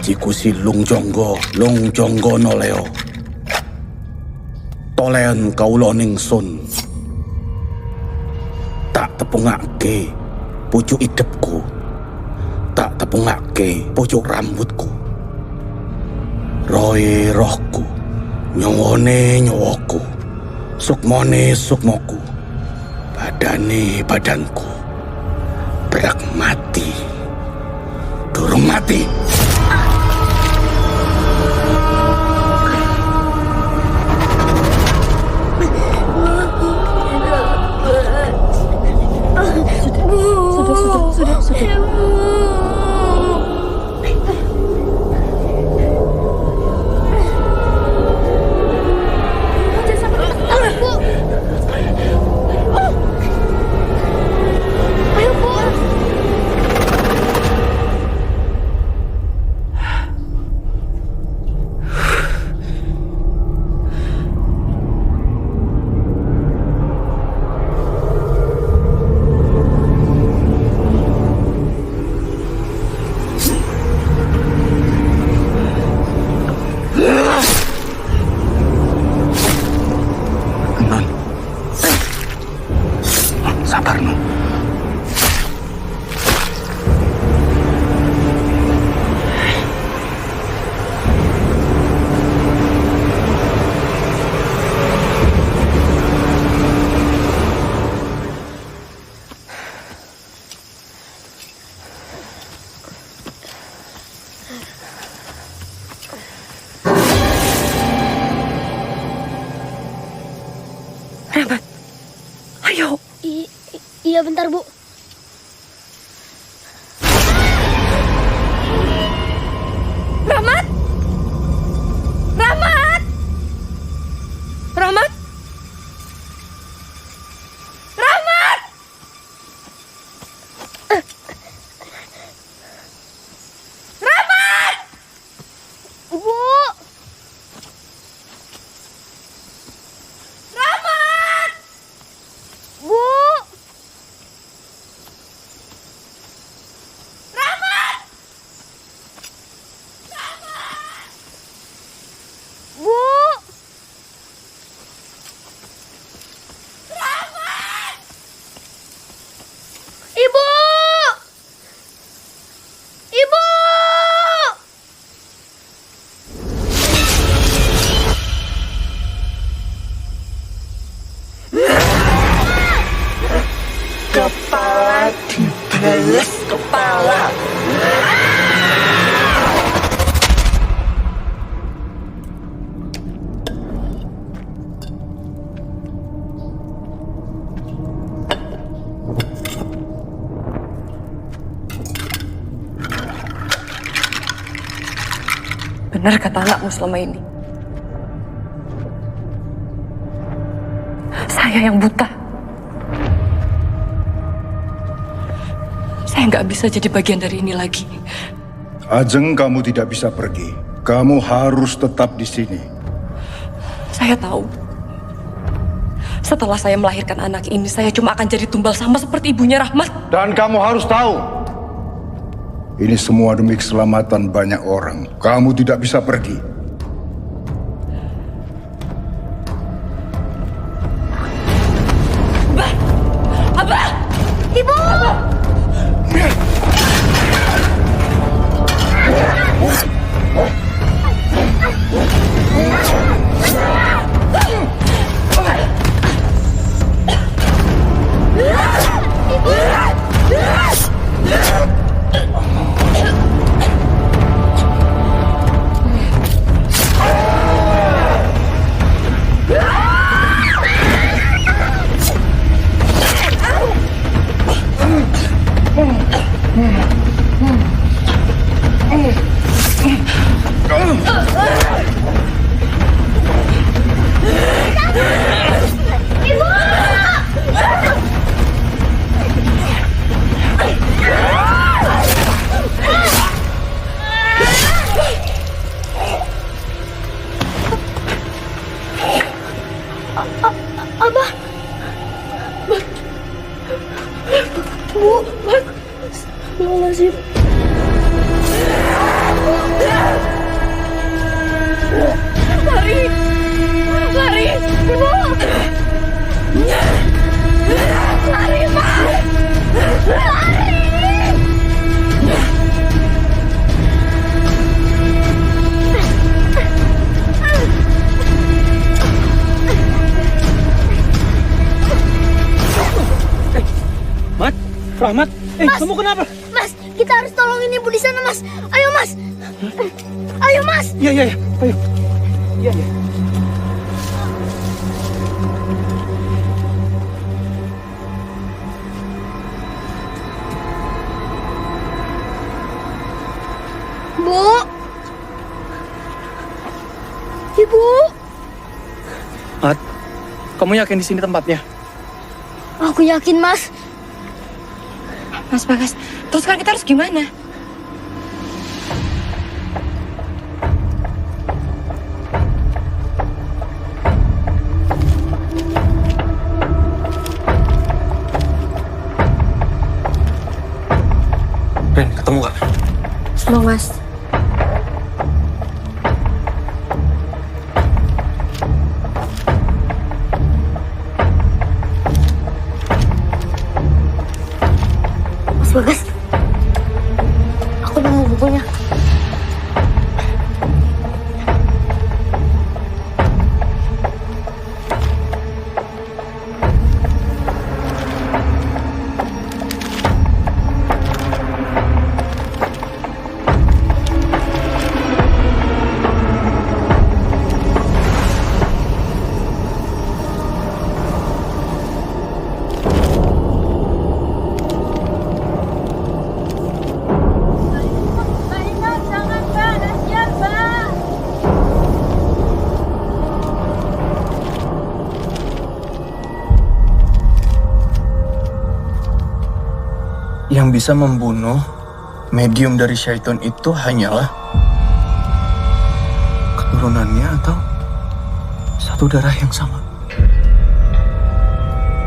jikusi Lung Jonggo noleo. Tolean kaula ningsun. Tak tepungake pucuk idepku. Tak tepungake pucuk rambutku. Roe rohku, nyawone nyawaku, sukmone sukmoku, badane badanku. Berak mati, durung mati. Sudah. Sabar, Non. Rahmat, ayo. Iya bentar, Bu. Rahmat! Rahmat! Rahmat! Rahmat! Rahmat! Bu! Rahmat! Bu! Kepala dibeles kepala. Benar kata anakmu selama ini. Saya yang buta. Saya nggak bisa jadi bagian dari ini lagi. Ajeng, kamu tidak bisa pergi. Kamu harus tetap di sini. Saya tahu. Setelah saya melahirkan anak ini, saya cuma akan jadi tumbal sama seperti ibunya Rahmat. Dan kamu harus tahu, ini semua demi keselamatan banyak orang. Kamu tidak bisa pergi. Abah! Ibu! Abah. Bu, Astagfirullahaladzim. Rahmat, Mas, kamu kenapa? Mas, kita harus tolongin ibu di sana, Mas. Ayo, Mas. Ayo, Mas. Iya, ayo. Iya. Bu. Ibu. Mat, kamu yakin di sini tempatnya? Aku yakin, Mas. Mas Bagas, terus kan kita harus gimana? Ren, ketemu gak? Belum, Mas. Mas Bagas. Aku nemu bukunya. Yang bisa membunuh medium dari syaitan itu hanyalah keturunannya atau satu darah yang sama.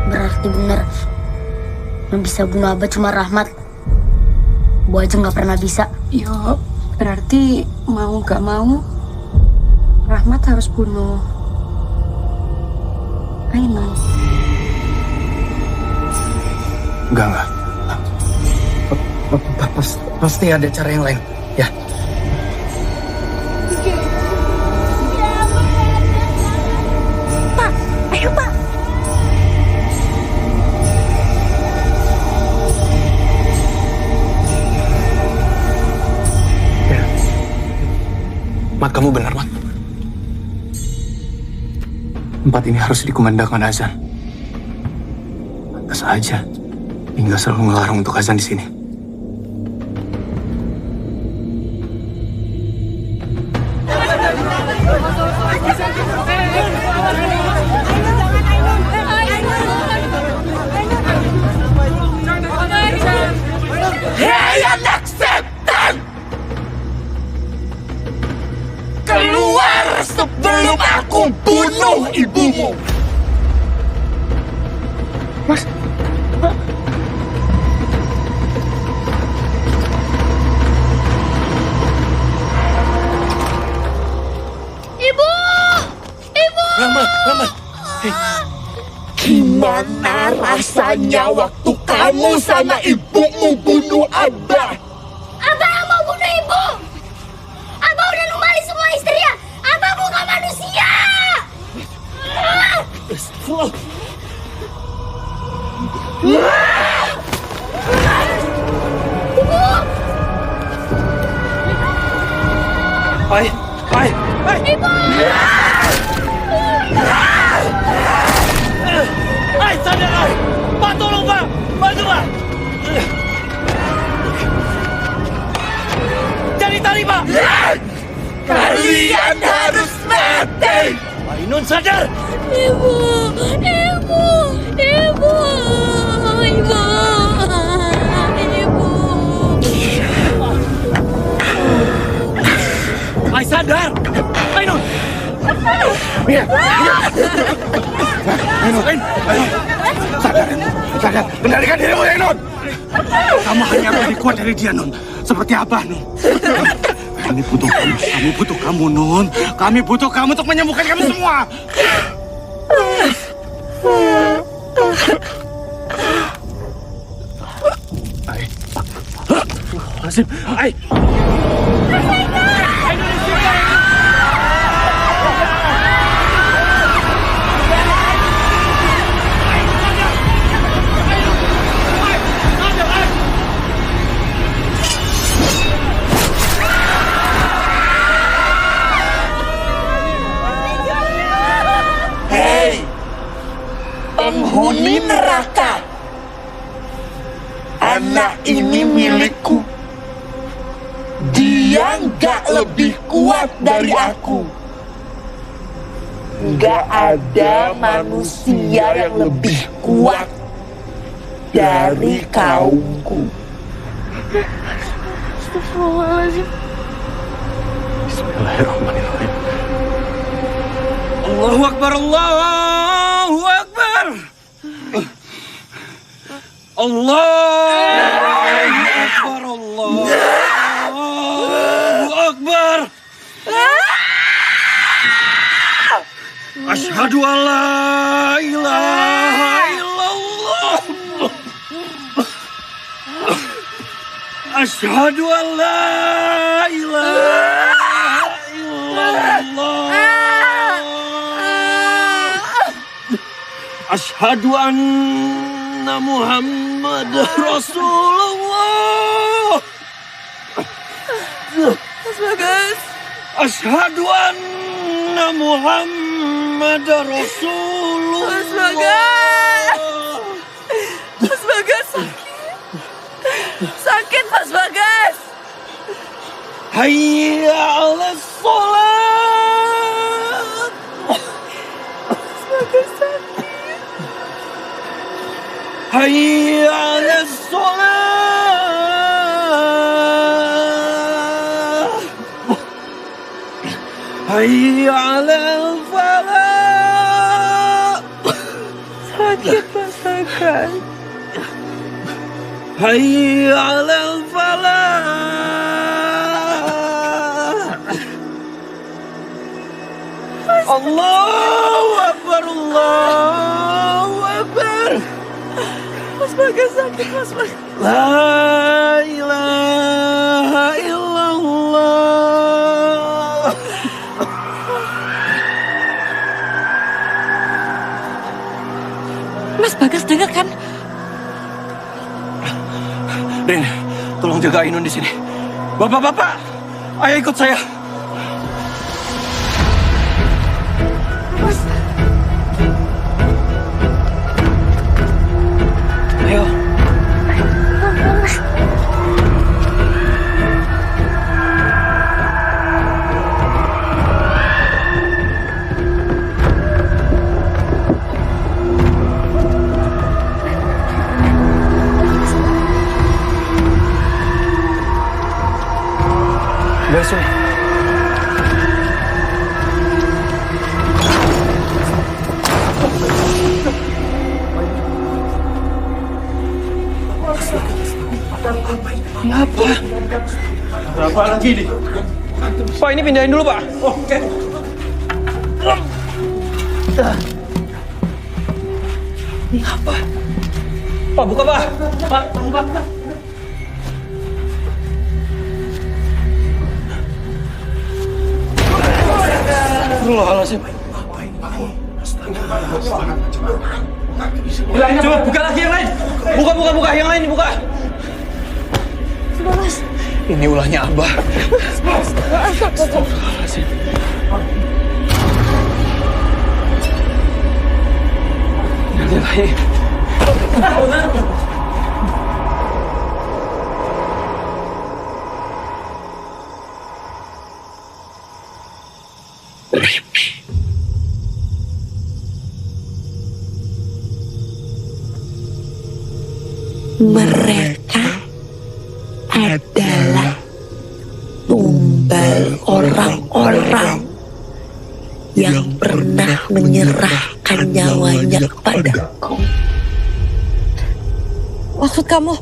Berarti benar. Yang bisa bunuh Abah cuma Rahmat. Bu aja nggak pernah bisa. Yo, berarti mau gak mau Rahmat harus bunuh Aiman. Enggak. Pasti ada cara yang lain. Ya. Pak, ayo Pak. Ya. Mat, kamu benar, Mat. Tempat ini harus dikumandangkan azan. Pantas aja hingga selalu melarang untuk azan di sini. Hei anak setan! Keluar sebelum aku bunuh ibumu! Mas, Ibu! Ibu! Rahmat. Hey. Gimana rasanya waktu kamu sama ibumu bunuh Abah? Abah yang mau bunuh ibu! Abah udah numbali semua istrinya! Abah bukan manusia! Ibu! Hai! Ibu! Hai, sadar, hai! Pak, tolong, Pak! Bantu, Pak! Jangan ditarik, Pak! Kalian harus mati! Ainun, sadar! Ibu! Hai, sadar! Ainun! Sadar, kendalikan dirimu, Ainun! Kamu hanya lebih kuat dari dia, Nun. Seperti Abah, Nun. Kami butuh kamu, Nun. Kami butuh kamu untuk menyembuhkan kami semua. Hai. ini milikku. Dia nggak lebih kuat dari aku. Nggak ada manusia yang lebih kuat dari kaumku. Astagfirullahaladzim. Bismillahirrahmanirrahim. Allahu Akbar, Allahu Akbar. Allahu Akbar, Allahu Akbar. Asyhadu an la ilaha illallah. Asyhadu an la ilaha illallah. Asyhadu anna Muhammad Rasulullah. Mas Bagas. Asyhadu anna Muhammad Rasulullah. Mas Bagas. Mas Bagas sakit. Sakit Mas Bagas. Hayya 'alas shalah. Mas Bagas sakit. Hayya 'alas shalah. Hayya 'alal falah. Sakit Mas Bagas. Hayya 'alal falah. Allahu Akbar, Allahu Akbar. Mas Bagas sakit, Mas Bagas. La ilaha illallah. Mas Bagas dengar kan? Rin, tolong jaga Ainun di sini. Bapak-bapak, ayo ikut saya. Mas. Ayo. Besok. Kenapa? Berapa lagi nih? Pak, ini pindahin dulu, Pak. Oke. Ini apa? Pak, buka, Pak. Pak, buka. Astagfirullahaladzim. Coba buka lagi yang lain. Buka yang lain dibuka. Mas. Ini ulahnya Abah. Astagfirullahaladzim. Mereka adalah tumbal orang-orang yang pernah menyerahkan nyawanya kepadaku. Maksud kamu?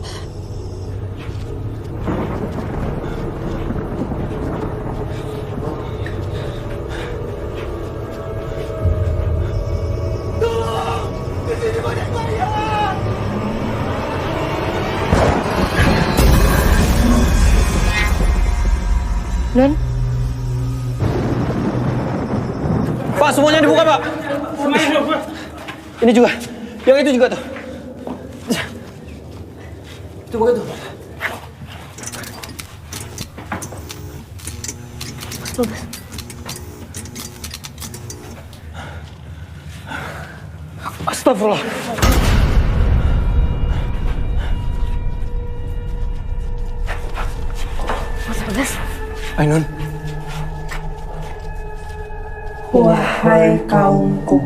Non? Pak, semuanya dibuka, Pak. Semuanya dibuka. Ini juga. Yang itu juga tuh. Itu buka tuh. Bagus. Astagfirullah. Bagas. Ainun. Wahai kaumku,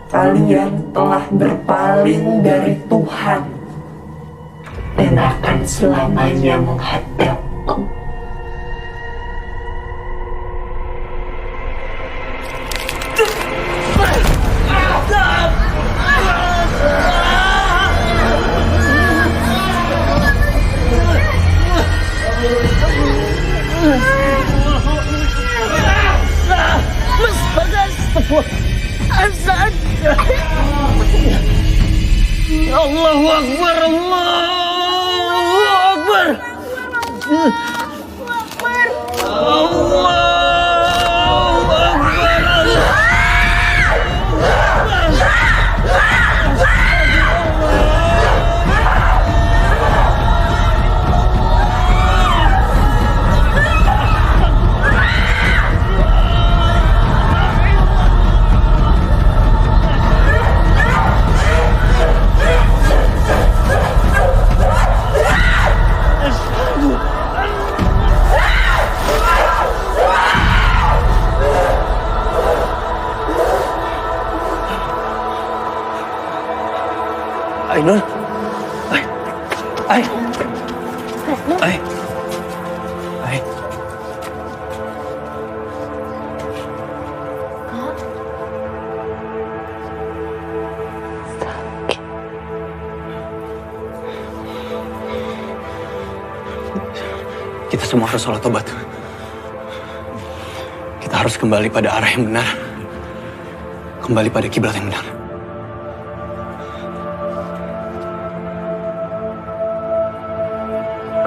kalian telah berpaling dari Tuhan dan akan selamanya menghadapku. Mas Bagas, Hasan. Allahu Akbar, Allahu Akbar. Allahu Akbar. Ainun. Ai. Kita semua harus sholat tobat. Kita harus kembali pada arah yang benar. Kembali pada kiblat yang benar.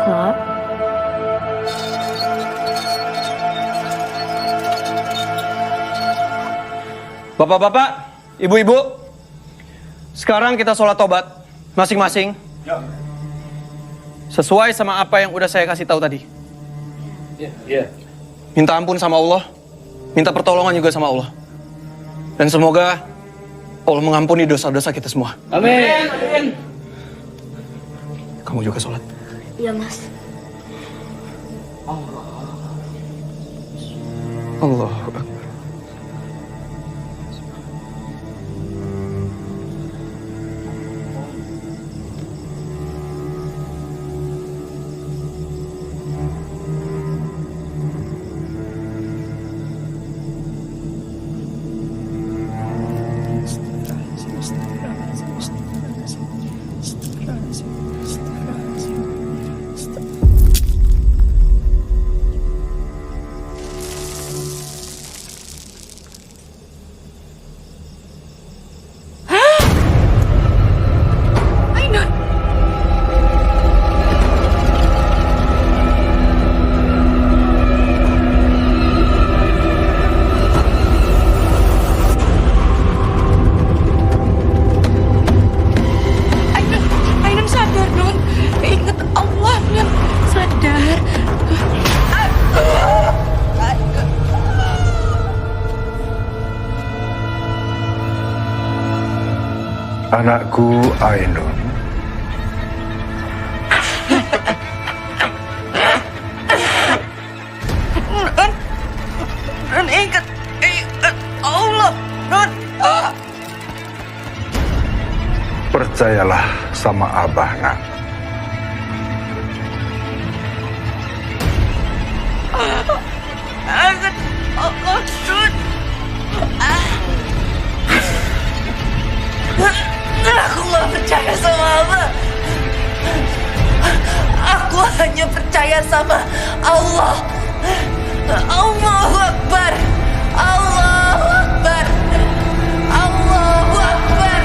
Kak. Bapak-bapak, ibu-ibu, sekarang kita sholat tobat masing-masing. Sesuai sama apa yang udah saya kasih tahu tadi. Minta ampun sama Allah, minta pertolongan juga sama Allah. Dan semoga Allah mengampuni dosa-dosa kita semua. Amin. Kamu juga sholat. Iya, Mas. Allahu Akbar. Anakku Ainun. Nun ingat Allah, Nun. Percayalah sama Abah, nak. Ingat Allah, Nun. Aku gak percaya sama Abah. Aku hanya percaya sama Allah. Allahu Akbar. Allahu Akbar. Allahu Akbar.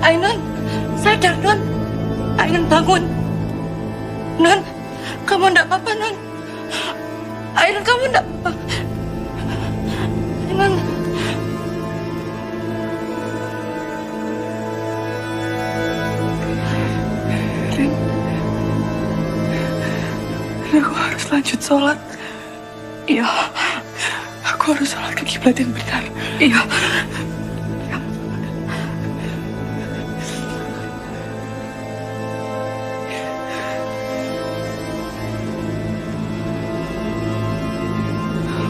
Ainun, sadar Nun. Ainun bangun. Nun, kamu enggak apa-apa, Nun. Ainun, kamu enggak apa-apa. Ainun. Rin, aku harus lanjut sholat. Iya, aku Aku harus sholat ke kiblat yang benar. Iya.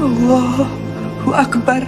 Allahu Akbar.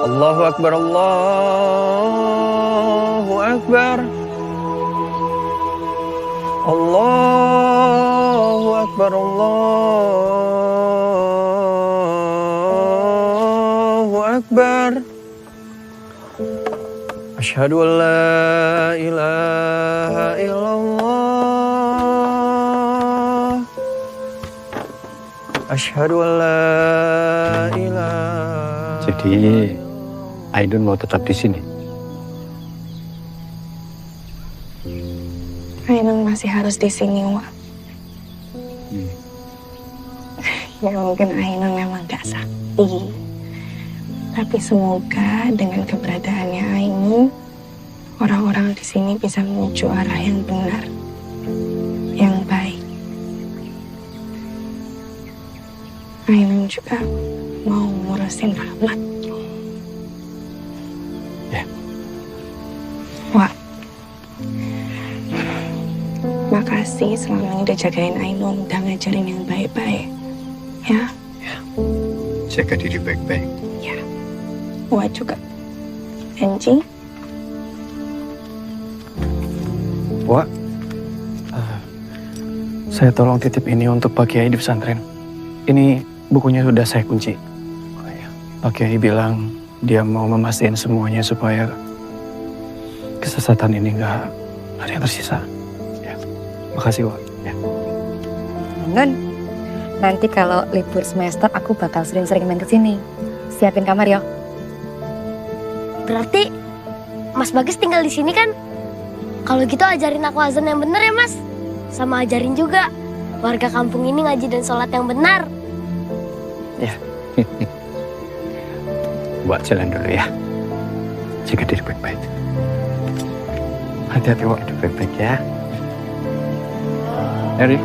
Allahu Akbar, Allahu Akbar. Allahu Akbar, Allahu Akbar. Asyhadu an la ilaha illallah. Asyhadu an la ilaha. Jadi Ainun mau tetap di sini. Ainun masih harus di sini, Wak. Ya mungkin Ainun memang gak sakti. Tapi semoga dengan keberadaannya Ainun, orang-orang di sini bisa menuju arah yang benar, yang baik. Ainun juga mau ngurusin Rahmat. Wak, makasih selama ini udah jagain Ainun, udah ngajarin yang baik-baik. Ya? Jaga diri baik-baik. Ya. Wak juga. Anji? Wak, saya tolong titip ini untuk Pak Kiai di pesantren. Ini bukunya sudah saya kunci. Pak Kiai bilang dia mau memastikan semuanya supaya kesesatan ini nggak ada yang tersisa. Ya. Makasih, Wak. Ya. Nun, nanti kalau libur semester aku bakal sering-sering main ke sini. Siapin kamar ya. Berarti Mas Bagas tinggal di sini kan? Kalau gitu ajarin aku azan yang benar ya, Mas. Sama ajarin juga warga kampung ini ngaji dan sholat yang benar. Ya. Buat jalan dulu ya. Jaga diri baik-baik. Hati-hati, Wak. Hidup baik-baik ya. Eri.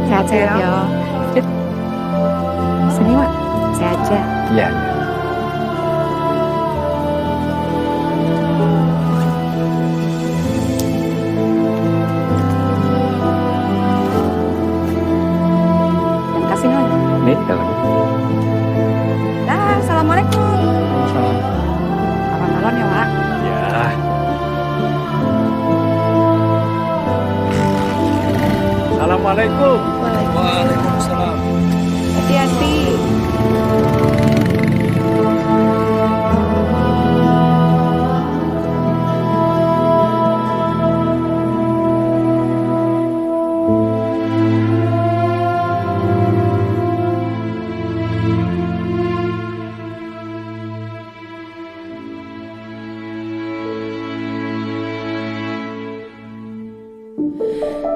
Sehat-sehat ya. Sini, Wak. Sehat aja. Iya. Terima kasih, Nun. Nih, dalam. Dah, assalamualaikum. Salam. Malam ya, Wak. Ya. Assalamualaikum. Waalaikumsalam. Hati-hati.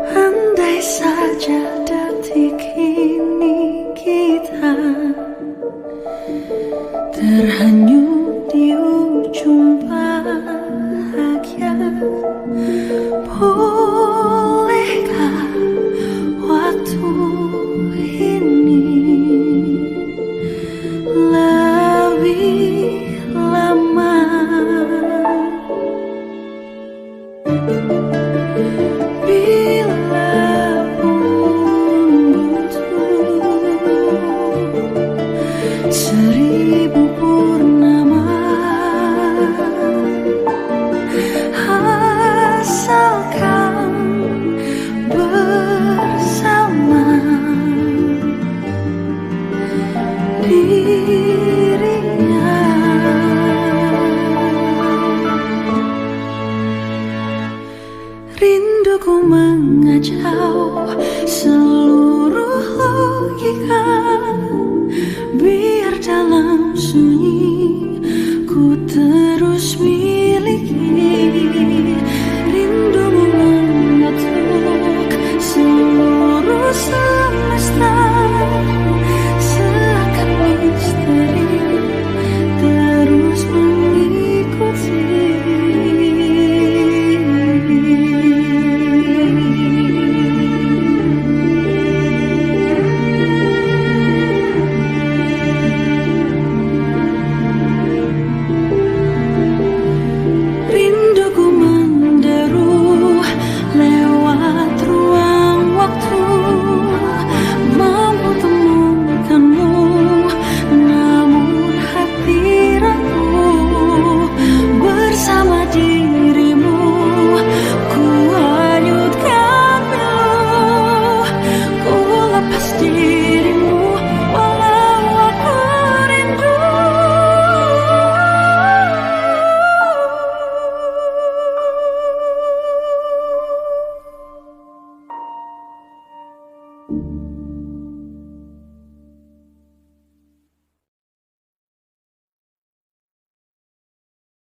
Andai saja detik ini kita terhanyut di ujung bahagia, bolehkah waktu